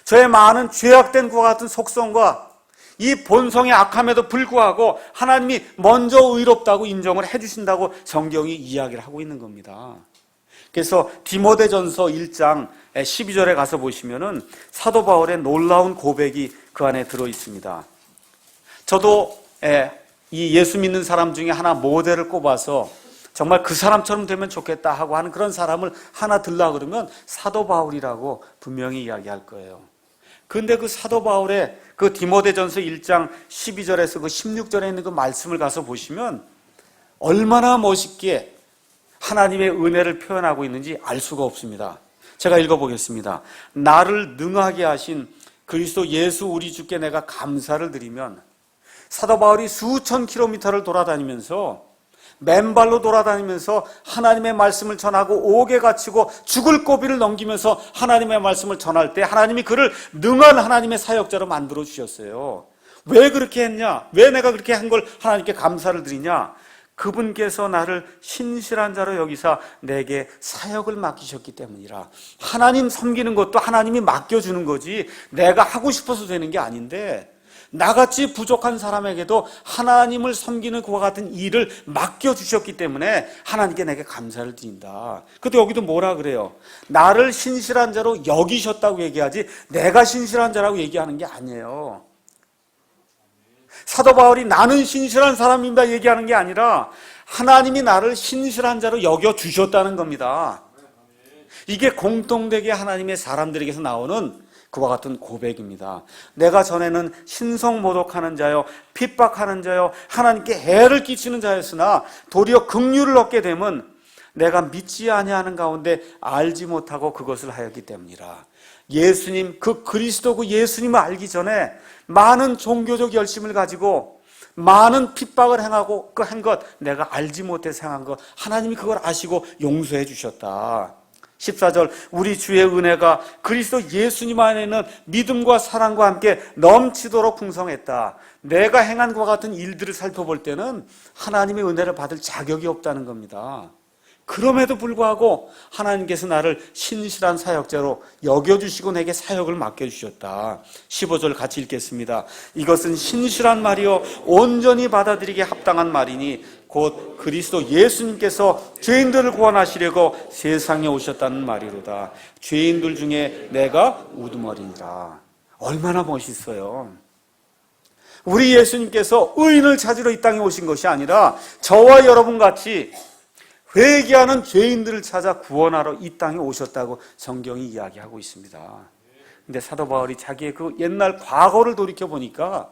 저의 많은 죄악된 그와 같은 속성과 이 본성의 악함에도 불구하고 하나님이 먼저 의롭다고 인정을 해주신다고 성경이 이야기를 하고 있는 겁니다. 그래서 디모데전서 1장 12절에 가서 보시면은 사도 바울의 놀라운 고백이 그 안에 들어 있습니다. 저도 이 예수 믿는 사람 중에 하나 모델을 꼽아서 정말 그 사람처럼 되면 좋겠다 하고 하는 그런 사람을 하나 들라 그러면 사도 바울이라고 분명히 이야기할 거예요. 근데 그 사도 바울의 그 디모데전서 1장 12절에서 그 16절에 있는 그 말씀을 가서 보시면 얼마나 멋있게 하나님의 은혜를 표현하고 있는지 알 수가 없습니다. 제가 읽어보겠습니다. 나를 능하게 하신 그리스도 예수 우리 주께 내가 감사를 드리면, 사도 바울이 수천 킬로미터를 돌아다니면서 맨발로 돌아다니면서 하나님의 말씀을 전하고 옥에 갇히고 죽을 고비를 넘기면서 하나님의 말씀을 전할 때 하나님이 그를 능한 하나님의 사역자로 만들어 주셨어요. 왜 그렇게 했냐? 왜 내가 그렇게 한 걸 하나님께 감사를 드리냐? 그분께서 나를 신실한 자로 여기사 내게 사역을 맡기셨기 때문이라. 하나님 섬기는 것도 하나님이 맡겨주는 거지 내가 하고 싶어서 되는 게 아닌데, 나같이 부족한 사람에게도 하나님을 섬기는 그와 같은 일을 맡겨주셨기 때문에 하나님께 내게 감사를 드린다. 근데 여기도 뭐라 그래요? 나를 신실한 자로 여기셨다고 얘기하지 내가 신실한 자라고 얘기하는 게 아니에요. 사도 바울이 나는 신실한 사람입니다 얘기하는 게 아니라 하나님이 나를 신실한 자로 여겨주셨다는 겁니다. 이게 공통되게 하나님의 사람들에게서 나오는 그와 같은 고백입니다. 내가 전에는 신성모독하는 자요, 핍박하는 자요, 하나님께 해를 끼치는 자였으나 도리어 긍휼을 얻게 되면 내가 믿지 아니하는 가운데 알지 못하고 그것을 하였기 때문이라. 예수님, 그 그리스도 그 예수님을 알기 전에 많은 종교적 열심을 가지고 많은 핍박을 행하고 그 한 것 내가 알지 못해서 행한 것 하나님이 그걸 아시고 용서해 주셨다. 14절 우리 주의 은혜가 그리스도 예수님 안에는 믿음과 사랑과 함께 넘치도록 풍성했다. 내가 행한 것과 같은 일들을 살펴볼 때는 하나님의 은혜를 받을 자격이 없다는 겁니다. 그럼에도 불구하고 하나님께서 나를 신실한 사역자로 여겨주시고 내게 사역을 맡겨주셨다. 15절 같이 읽겠습니다. 이것은 신실한 말이요 온전히 받아들이게 합당한 말이니 곧 그리스도 예수님께서 죄인들을 구원하시려고 세상에 오셨다는 말이로다. 죄인들 중에 내가 우두머리니라. 얼마나 멋있어요. 우리 예수님께서 의인을 찾으러 이 땅에 오신 것이 아니라 저와 여러분같이 회개하는 죄인들을 찾아 구원하러 이 땅에 오셨다고 성경이 이야기하고 있습니다. 근데 사도 바울이 자기의 그 옛날 과거를 돌이켜 보니까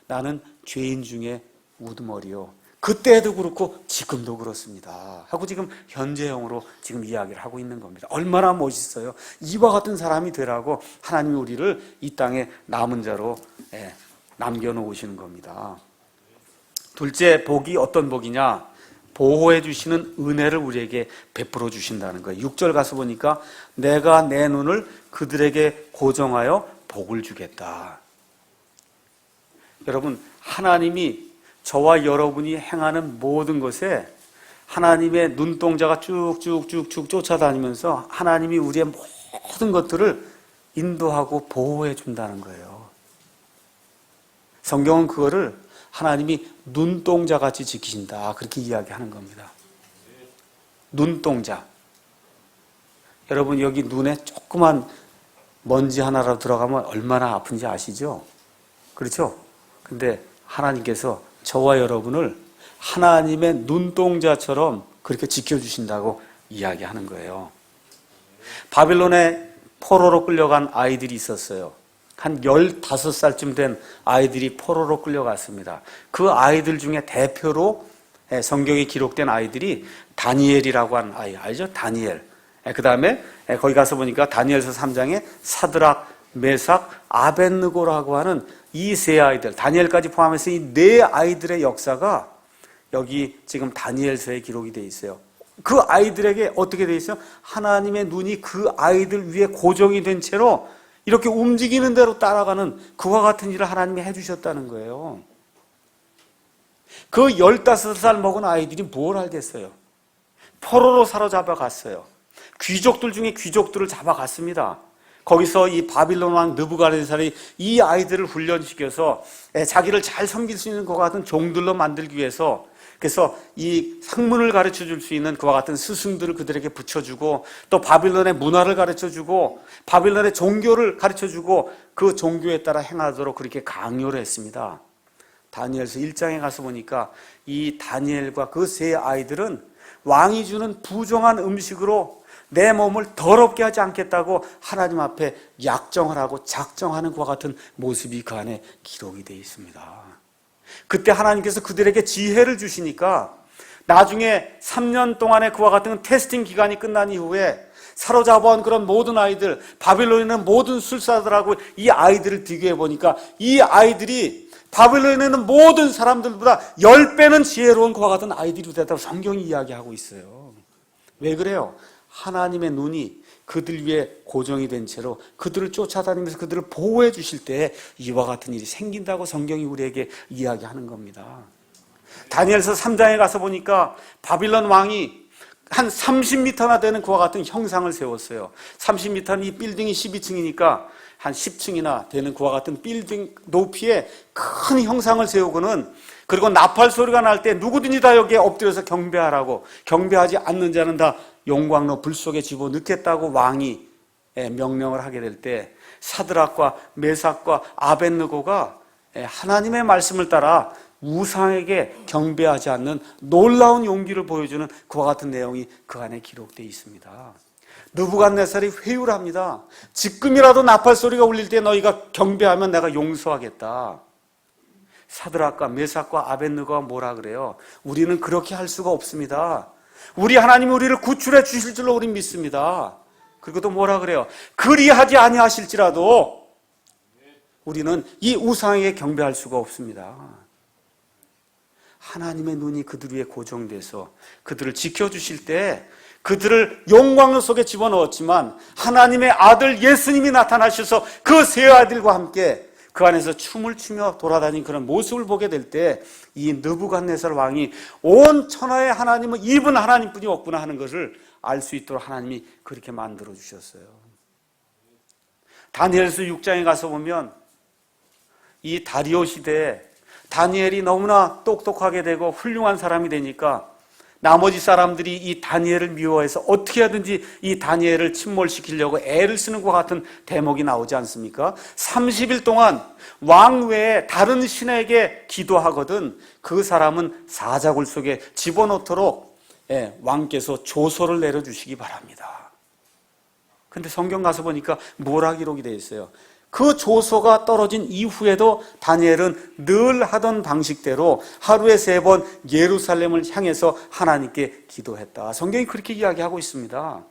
나는 죄인 중에 우두머리요. 그때도 그렇고 지금도 그렇습니다. 하고 지금 현재형으로 지금 이야기를 하고 있는 겁니다. 얼마나 멋있어요. 이와 같은 사람이 되라고 하나님이 우리를 이 땅에 남은 자로 남겨놓으시는 겁니다. 둘째 복이 어떤 복이냐? 보호해 주시는 은혜를 우리에게 베풀어 주신다는 거예요. 6절 가서 보니까 내가 내 눈을 그들에게 고정하여 복을 주겠다. 여러분, 하나님이 저와 여러분이 행하는 모든 것에 하나님의 눈동자가 쭉쭉쭉쭉 쫓아다니면서 하나님이 우리의 모든 것들을 인도하고 보호해 준다는 거예요. 성경은 그거를 하나님이 눈동자같이 지키신다. 그렇게 이야기하는 겁니다. 눈동자. 여러분 여기 눈에 조그만 먼지 하나라도 들어가면 얼마나 아픈지 아시죠? 그렇죠? 근데 하나님께서 저와 여러분을 하나님의 눈동자처럼 그렇게 지켜주신다고 이야기하는 거예요. 바빌론에 포로로 끌려간 아이들이 있었어요. 한 15살쯤 된 아이들이 포로로 끌려갔습니다. 그 아이들 중에 대표로 성경에 기록된 아이들이 다니엘이라고 하는 아이, 알죠? 다니엘. 그 다음에 거기 가서 보니까 다니엘서 3장에 사드락, 메삭, 아벳느고라고 하는 이 세 아이들, 다니엘까지 포함해서 이 네 아이들의 역사가 여기 지금 다니엘서에 기록이 되어 있어요. 그 아이들에게 어떻게 되어 있어요? 하나님의 눈이 그 아이들 위에 고정이 된 채로 이렇게 움직이는 대로 따라가는 그와 같은 일을 하나님이 해주셨다는 거예요. 그 15살 먹은 아이들이 뭘 알겠어요? 포로로 사로잡아 갔어요. 귀족들 중에 귀족들을 잡아갔습니다. 거기서 이 바빌론 왕 느부갓네살이 이 아이들을 훈련시켜서 자기를 잘 섬길 수 있는 그와 같은 종들로 만들기 위해서, 그래서 이 학문을 가르쳐 줄 수 있는 그와 같은 스승들을 그들에게 붙여주고, 또 바빌론의 문화를 가르쳐주고 바빌론의 종교를 가르쳐주고 그 종교에 따라 행하도록 그렇게 강요를 했습니다. 다니엘서 1장에 가서 보니까 이 다니엘과 그 세 아이들은 왕이 주는 부정한 음식으로 내 몸을 더럽게 하지 않겠다고 하나님 앞에 약정을 하고 작정하는 것과 같은 모습이 그 안에 기록이 되어 있습니다. 그때 하나님께서 그들에게 지혜를 주시니까 나중에 3년 동안의 그와 같은 테스팅 기간이 끝난 이후에 사로잡아온 그런 모든 아이들, 바빌론에 있는 모든 술사들하고 이 아이들을 비교해 보니까 이 아이들이 바빌론에 있는 모든 사람들보다 10배는 지혜로운 그와 같은 아이들이 됐다고 성경이 이야기하고 있어요. 왜 그래요? 하나님의 눈이 그들 위에 고정이 된 채로 그들을 쫓아다니면서 그들을 보호해 주실 때 이와 같은 일이 생긴다고 성경이 우리에게 이야기하는 겁니다. 다니엘서 3장에 가서 보니까 바빌론 왕이 한 30m나 되는 그와 같은 형상을 세웠어요. 30m는 이 빌딩이 12층이니까 한 10층이나 되는 그와 같은 빌딩 높이에 큰 형상을 세우고는, 그리고 나팔 소리가 날 때 누구든지 다 여기에 엎드려서 경배하라고, 경배하지 않는 자는 다 용광로 불 속에 집어넣겠다고 왕이 명령을 하게 될 때 사드락과 메삭과 아벳느고가 하나님의 말씀을 따라 우상에게 경배하지 않는 놀라운 용기를 보여주는 그와 같은 내용이 그 안에 기록되어 있습니다. 느부갓네살이 회유를 합니다. 지금이라도 나팔 소리가 울릴 때 너희가 경배하면 내가 용서하겠다. 사드락과 메삭과 아벳느고가 뭐라 그래요? 우리는 그렇게 할 수가 없습니다. 우리 하나님이 우리를 구출해 주실 줄로 우리는 믿습니다. 그리고 또 뭐라 그래요? 그리하지 아니하실지라도 우리는 이 우상에게 경배할 수가 없습니다. 하나님의 눈이 그들 위에 고정돼서 그들을 지켜주실 때 그들을 영광 속에 집어넣었지만 하나님의 아들 예수님이 나타나셔서 그 세 아들과 함께 그 안에서 춤을 추며 돌아다닌 그런 모습을 보게 될 때 이 느부갓네살 왕이 온 천하의 하나님은 이분 하나님뿐이 없구나 하는 것을 알 수 있도록 하나님이 그렇게 만들어 주셨어요. 다니엘서 6장에 가서 보면 이 다리오 시대에 다니엘이 너무나 똑똑하게 되고 훌륭한 사람이 되니까 나머지 사람들이 이 다니엘을 미워해서 어떻게 하든지 이 다니엘을 침몰시키려고 애를 쓰는 것 같은 대목이 나오지 않습니까? 30일 동안 왕 외에 다른 신에게 기도하거든 그 사람은 사자굴 속에 집어넣도록 왕께서 조서를 내려주시기 바랍니다. 근데 성경 가서 보니까 뭐라 기록이 되어 있어요? 그 조서가 떨어진 이후에도 다니엘은 늘 하던 방식대로 하루에 3번 예루살렘을 향해서 하나님께 기도했다. 성경이 그렇게 이야기하고 있습니다.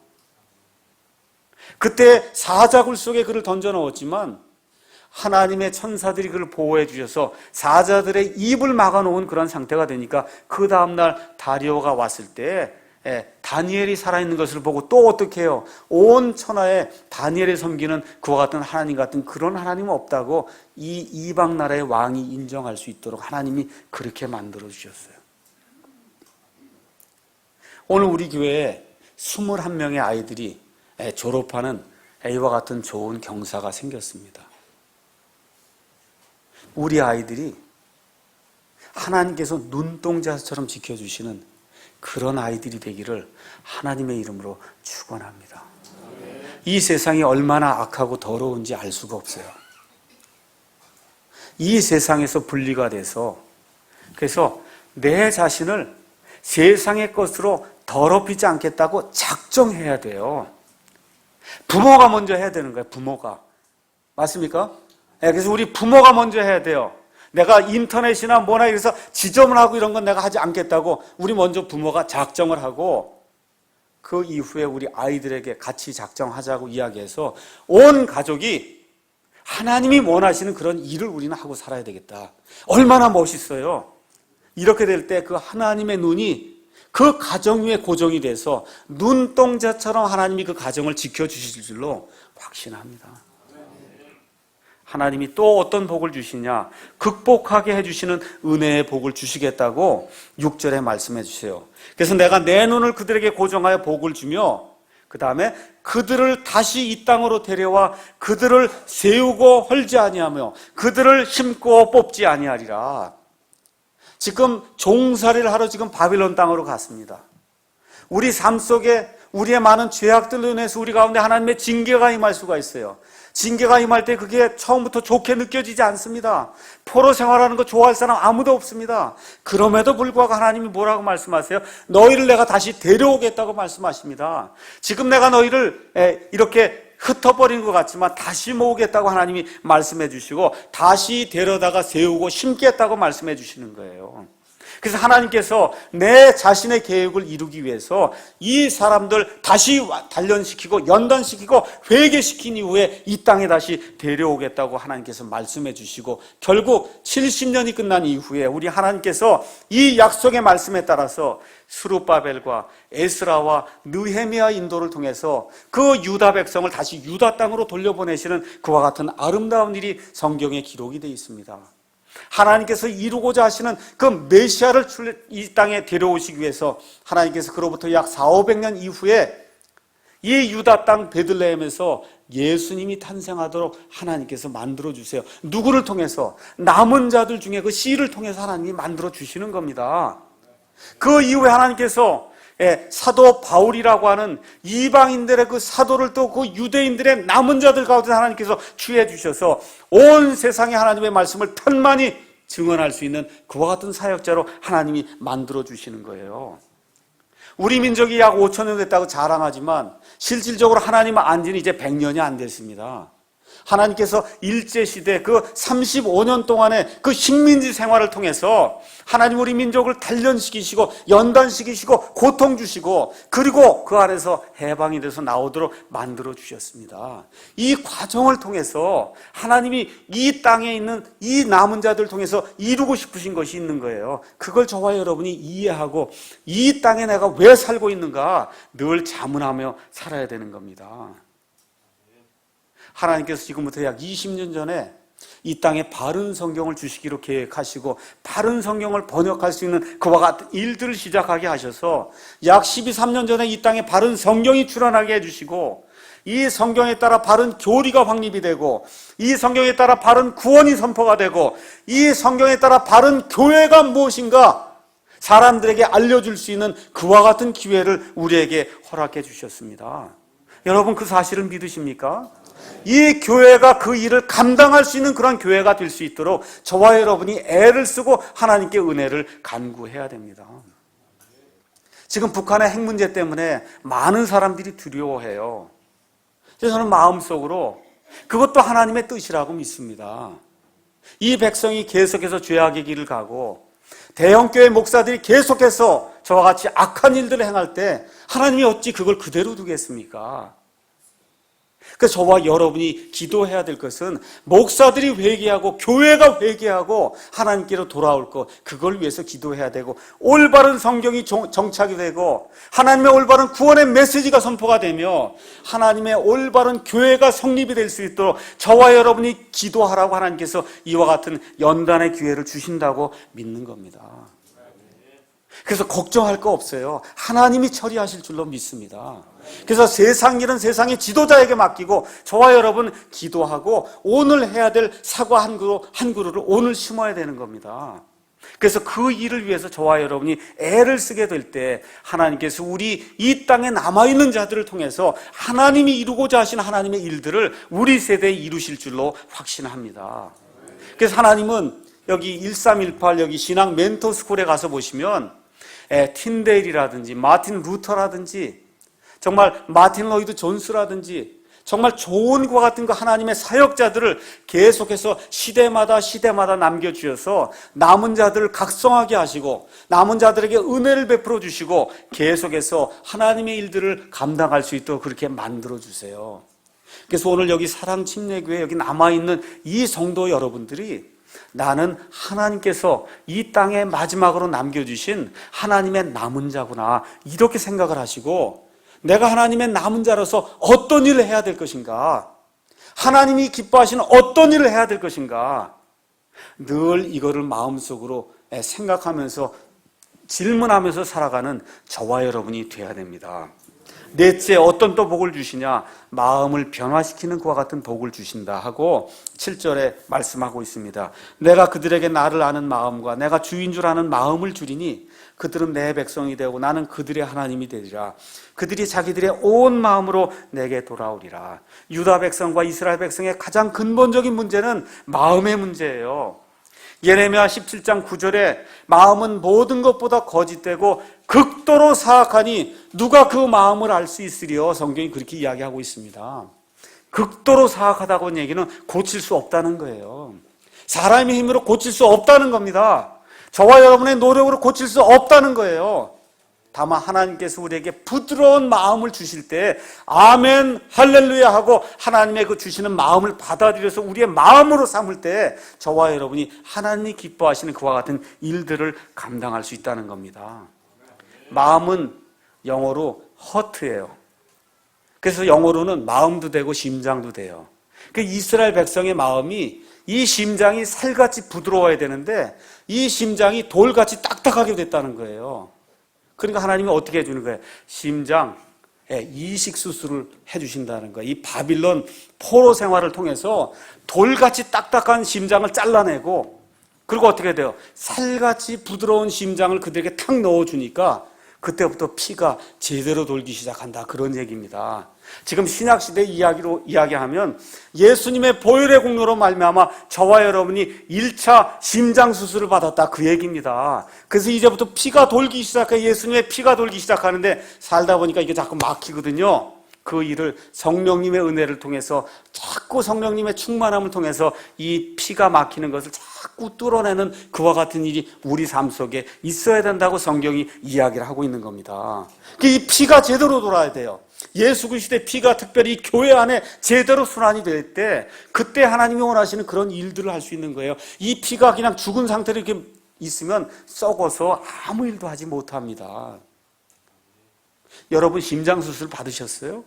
그때 사자굴 속에 그를 던져 넣었지만 하나님의 천사들이 그를 보호해 주셔서 사자들의 입을 막아놓은 그런 상태가 되니까 그 다음날 다리오가 왔을 때 다니엘이 살아있는 것을 보고 또 어떻게 해요? 온 천하에 다니엘이 섬기는 그와 같은 하나님 같은 그런 하나님은 없다고 이 이방 나라의 왕이 인정할 수 있도록 하나님이 그렇게 만들어 주셨어요. 오늘 우리 교회에 21명의 아이들이 졸업하는 A와 같은 좋은 경사가 생겼습니다. 우리 아이들이 하나님께서 눈동자처럼 지켜주시는 그런 아이들이 되기를 하나님의 이름으로 축원합니다. 이 세상이 얼마나 악하고 더러운지 알 수가 없어요. 이 세상에서 분리가 돼서, 그래서 내 자신을 세상의 것으로 더럽히지 않겠다고 작정해야 돼요. 부모가 먼저 해야 되는 거예요. 부모가. 맞습니까? 그래서 우리 부모가 먼저 해야 돼요. 내가 인터넷이나 뭐나 이래서 지점을 하고 이런 건 내가 하지 않겠다고 우리 먼저 부모가 작정을 하고, 그 이후에 우리 아이들에게 같이 작정하자고 이야기해서 온 가족이 하나님이 원하시는 그런 일을 우리는 하고 살아야 되겠다. 얼마나 멋있어요. 이렇게 될 때 그 하나님의 눈이 그 가정 위에 고정이 돼서 눈동자처럼 하나님이 그 가정을 지켜주실 줄로 확신합니다. 하나님이 또 어떤 복을 주시냐? 극복하게 해주시는 은혜의 복을 주시겠다고 6절에 말씀해 주세요. 그래서 내가 내 눈을 그들에게 고정하여 복을 주며, 그 다음에 그들을 다시 이 땅으로 데려와 그들을 세우고 헐지 아니하며 그들을 심고 뽑지 아니하리라. 지금 종살이를 하러 지금 바빌론 땅으로 갔습니다. 우리 삶 속에 우리의 많은 죄악들로 인해서 우리 가운데 하나님의 징계가 임할 수가 있어요. 징계가 임할 때 그게 처음부터 좋게 느껴지지 않습니다. 포로 생활하는 거 좋아할 사람 아무도 없습니다. 그럼에도 불구하고 하나님이 뭐라고 말씀하세요? 너희를 내가 다시 데려오겠다고 말씀하십니다. 지금 내가 너희를 이렇게 흩어버린 것 같지만 다시 모으겠다고 하나님이 말씀해 주시고, 다시 데려다가 세우고 심겠다고 말씀해 주시는 거예요. 그래서 하나님께서 내 자신의 계획을 이루기 위해서 이 사람들 다시 단련시키고 연단시키고 회개시킨 이후에 이 땅에 다시 데려오겠다고 하나님께서 말씀해 주시고, 결국 70년이 끝난 이후에 우리 하나님께서 이 약속의 말씀에 따라서 스룹바벨과 에스라와 느헤미야 인도를 통해서 그 유다 백성을 다시 유다 땅으로 돌려보내시는 그와 같은 아름다운 일이 성경에 기록이 되어 있습니다. 하나님께서 이루고자 하시는 그 메시아를 이 땅에 데려오시기 위해서 하나님께서 그로부터 약 400~500년 이후에 이 유다 땅 베들레헴에서 예수님이 탄생하도록 하나님께서 만들어주세요. 누구를 통해서? 남은 자들 중에 그 씨를 통해서 하나님이 만들어주시는 겁니다. 그 이후에 하나님께서 사도 바울이라고 하는 이방인들의 그 사도를 또 그 유대인들의 남은 자들 가운데 하나님께서 취해 주셔서 온 세상에 하나님의 말씀을 편만히 증언할 수 있는 그와 같은 사역자로 하나님이 만들어 주시는 거예요. 우리 민족이 약 5,000년 됐다고 자랑하지만 실질적으로 하나님 안지는 이제 100년이 안 됐습니다. 하나님께서 일제시대 그 35년 동안의 그 식민지 생활을 통해서 하나님 우리 민족을 단련시키시고 연단시키시고 고통 주시고, 그리고 그 안에서 해방이 돼서 나오도록 만들어 주셨습니다. 이 과정을 통해서 하나님이 이 땅에 있는 이 남은 자들 통해서 이루고 싶으신 것이 있는 거예요. 그걸 저와 여러분이 이해하고 이 땅에 내가 왜 살고 있는가 늘 자문하며 살아야 되는 겁니다. 하나님께서 지금부터 약 20년 전에 이 땅에 바른 성경을 주시기로 계획하시고 바른 성경을 번역할 수 있는 그와 같은 일들을 시작하게 하셔서 약 12~13년 전에 이 땅에 바른 성경이 출현하게 해주시고, 이 성경에 따라 바른 교리가 확립이 되고, 이 성경에 따라 바른 구원이 선포가 되고, 이 성경에 따라 바른 교회가 무엇인가 사람들에게 알려줄 수 있는 그와 같은 기회를 우리에게 허락해 주셨습니다. 여러분 그 사실을 믿으십니까? 이 교회가 그 일을 감당할 수 있는 그런 교회가 될 수 있도록 저와 여러분이 애를 쓰고 하나님께 은혜를 간구해야 됩니다. 지금 북한의 핵 문제 때문에 많은 사람들이 두려워해요. 그래서 저는 마음속으로 그것도 하나님의 뜻이라고 믿습니다. 이 백성이 계속해서 죄악의 길을 가고 대형교회 목사들이 계속해서 저와 같이 악한 일들을 행할 때 하나님이 어찌 그걸 그대로 두겠습니까? 그래서 저와 여러분이 기도해야 될 것은 목사들이 회개하고 교회가 회개하고 하나님께로 돌아올 것, 그걸 위해서 기도해야 되고, 올바른 성경이 정착이 되고 하나님의 올바른 구원의 메시지가 선포가 되며 하나님의 올바른 교회가 성립이 될 수 있도록 저와 여러분이 기도하라고 하나님께서 이와 같은 연단의 기회를 주신다고 믿는 겁니다. 그래서 걱정할 거 없어요. 하나님이 처리하실 줄로 믿습니다. 그래서 세상 일은 세상의 지도자에게 맡기고 저와 여러분 기도하고 오늘 해야 될 사과 한 그루를 오늘 심어야 되는 겁니다. 그래서 그 일을 위해서 저와 여러분이 애를 쓰게 될 때 하나님께서 우리 이 땅에 남아있는 자들을 통해서 하나님이 이루고자 하신 하나님의 일들을 우리 세대에 이루실 줄로 확신합니다. 그래서 하나님은 여기 1318 여기 신앙 멘토스쿨에 가서 보시면 틴데일이라든지 마틴 루터라든지 정말 마틴 로이드 존스라든지 정말 좋은 것 같은 그 하나님의 사역자들을 계속해서 시대마다 남겨주셔서 남은 자들을 각성하게 하시고 남은 자들에게 은혜를 베풀어 주시고 계속해서 하나님의 일들을 감당할 수 있도록 그렇게 만들어 주세요. 그래서 오늘 여기 사랑침례교회 여기 남아있는 이 성도 여러분들이 나는 하나님께서 이 땅에 마지막으로 남겨주신 하나님의 남은 자구나 이렇게 생각을 하시고 내가 하나님의 남은 자로서 어떤 일을 해야 될 것인가, 하나님이 기뻐하시는 어떤 일을 해야 될 것인가, 늘 이거를 마음속으로 생각하면서 질문하면서 살아가는 저와 여러분이 되어야 됩니다. 넷째, 어떤 또 복을 주시냐? 마음을 변화시키는 그와 같은 복을 주신다 하고 7절에 말씀하고 있습니다. 내가 그들에게 나를 아는 마음과 내가 주인 줄 아는 마음을 주리니 그들은 내 백성이 되고 나는 그들의 하나님이 되리라. 그들이 자기들의 온 마음으로 내게 돌아오리라. 유다 백성과 이스라엘 백성의 가장 근본적인 문제는 마음의 문제예요. 예레미야 17장 9절에 마음은 모든 것보다 거짓되고 극도로 사악하니 누가 그 마음을 알 수 있으리요. 성경이 그렇게 이야기하고 있습니다. 극도로 사악하다고 하는 얘기는 고칠 수 없다는 거예요. 사람의 힘으로 고칠 수 없다는 겁니다. 저와 여러분의 노력으로 고칠 수 없다는 거예요. 다만 하나님께서 우리에게 부드러운 마음을 주실 때 아멘 할렐루야 하고 하나님의 그 주시는 마음을 받아들여서 우리의 마음으로 삼을 때 저와 여러분이 하나님이 기뻐하시는 그와 같은 일들을 감당할 수 있다는 겁니다. 마음은 영어로 hurt예요. 그래서 영어로는 마음도 되고 심장도 돼요. 그 이스라엘 백성의 마음이 이 심장이 살같이 부드러워야 되는데 이 심장이 돌같이 딱딱하게 됐다는 거예요. 그러니까 하나님이 어떻게 해주는 거예요? 심장 이식 수술을 해주신다는 거예요. 이 바빌론 포로 생활을 통해서 돌같이 딱딱한 심장을 잘라내고 그리고 어떻게 돼요? 살같이 부드러운 심장을 그들에게 탁 넣어주니까 그때부터 피가 제대로 돌기 시작한다 그런 얘기입니다. 지금 신약시대 이야기로 이야기하면 예수님의 보혈의 공로로 말미암아 저와 여러분이 1차 심장수술을 받았다 그 얘기입니다. 그래서 이제부터 피가 돌기 시작해 예수님의 피가 돌기 시작하는데 살다 보니까 이게 자꾸 막히거든요. 그 일을 성령님의 은혜를 통해서 자꾸 성령님의 충만함을 통해서 이 피가 막히는 것을 자꾸 뚫어내는 그와 같은 일이 우리 삶 속에 있어야 된다고 성경이 이야기를 하고 있는 겁니다. 이 피가 제대로 돌아야 돼요. 예수 그리스도의 피가 특별히 교회 안에 제대로 순환이 될 때 그때 하나님이 원하시는 그런 일들을 할 수 있는 거예요. 이 피가 그냥 죽은 상태로 이렇게 있으면 썩어서 아무 일도 하지 못합니다. 여러분 심장수술 받으셨어요?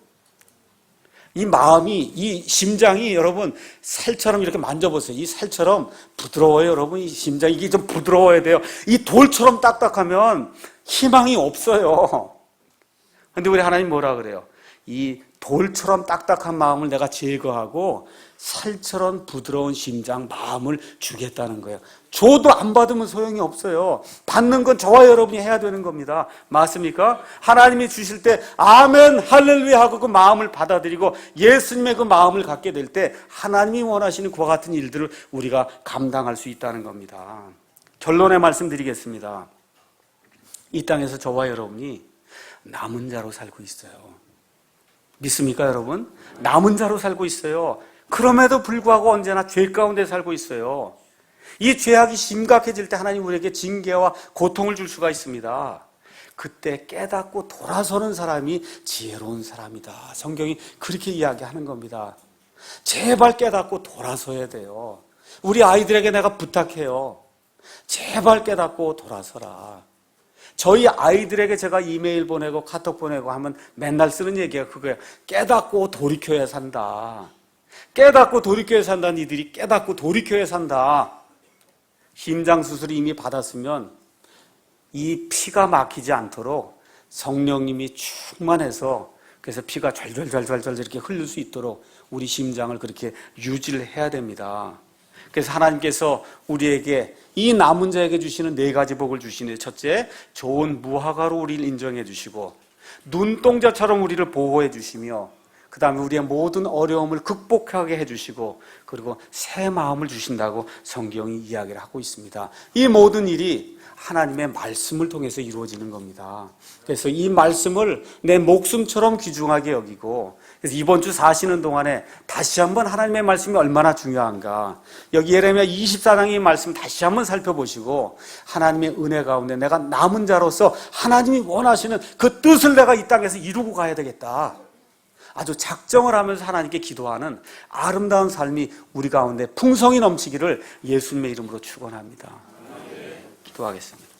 이 마음이, 이 심장이 여러분 살처럼 이렇게 만져보세요. 이 살처럼 부드러워요, 여러분. 이 심장이 이게 좀 부드러워야 돼요. 이 돌처럼 딱딱하면 희망이 없어요. 근데 우리 하나님 뭐라 그래요? 이 돌처럼 딱딱한 마음을 내가 제거하고 살처럼 부드러운 심장, 마음을 주겠다는 거예요. 줘도 안 받으면 소용이 없어요. 받는 건 저와 여러분이 해야 되는 겁니다. 맞습니까? 하나님이 주실 때 아멘 할렐루야 하고 그 마음을 받아들이고 예수님의 그 마음을 갖게 될 때 하나님이 원하시는 그와 같은 일들을 우리가 감당할 수 있다는 겁니다. 결론의 말씀 드리겠습니다. 이 땅에서 저와 여러분이 남은 자로 살고 있어요. 믿습니까, 여러분? 남은 자로 살고 있어요. 그럼에도 불구하고 언제나 죄 가운데 살고 있어요. 이 죄악이 심각해질 때 하나님 우리에게 징계와 고통을 줄 수가 있습니다. 그때 깨닫고 돌아서는 사람이 지혜로운 사람이다. 성경이 그렇게 이야기하는 겁니다. 제발 깨닫고 돌아서야 돼요. 우리 아이들에게 내가 부탁해요. 제발 깨닫고 돌아서라. 저희 아이들에게 제가 이메일 보내고 카톡 보내고 하면 맨날 쓰는 얘기가 그거예요. 깨닫고 돌이켜야 산다. 깨닫고 돌이켜야 산다. 니들이 깨닫고 돌이켜야 산다. 심장수술을 이미 받았으면 이 피가 막히지 않도록 성령님이 충만해서 그래서 피가 잘잘잘잘잘 이렇게 흘릴 수 있도록 우리 심장을 그렇게 유지를 해야 됩니다. 그래서 하나님께서 우리에게 이 남은 자에게 주시는 4가지 복을 주시는, 첫째, 좋은 무화과로 우리를 인정해 주시고 눈동자처럼 우리를 보호해 주시며, 그 다음에 우리의 모든 어려움을 극복하게 해주시고, 그리고 새 마음을 주신다고 성경이 이야기를 하고 있습니다. 이 모든 일이 하나님의 말씀을 통해서 이루어지는 겁니다. 그래서 이 말씀을 내 목숨처럼 귀중하게 여기고, 그래서 이번 주 사시는 동안에 다시 한번 하나님의 말씀이 얼마나 중요한가, 여기 예레미야 24장의 말씀 다시 한번 살펴보시고, 하나님의 은혜 가운데 내가 남은 자로서 하나님이 원하시는 그 뜻을 내가 이 땅에서 이루고 가야 되겠다, 아주 작정을 하면서 하나님께 기도하는 아름다운 삶이 우리 가운데 풍성히 넘치기를 예수님의 이름으로 축원합니다. 기도하겠습니다.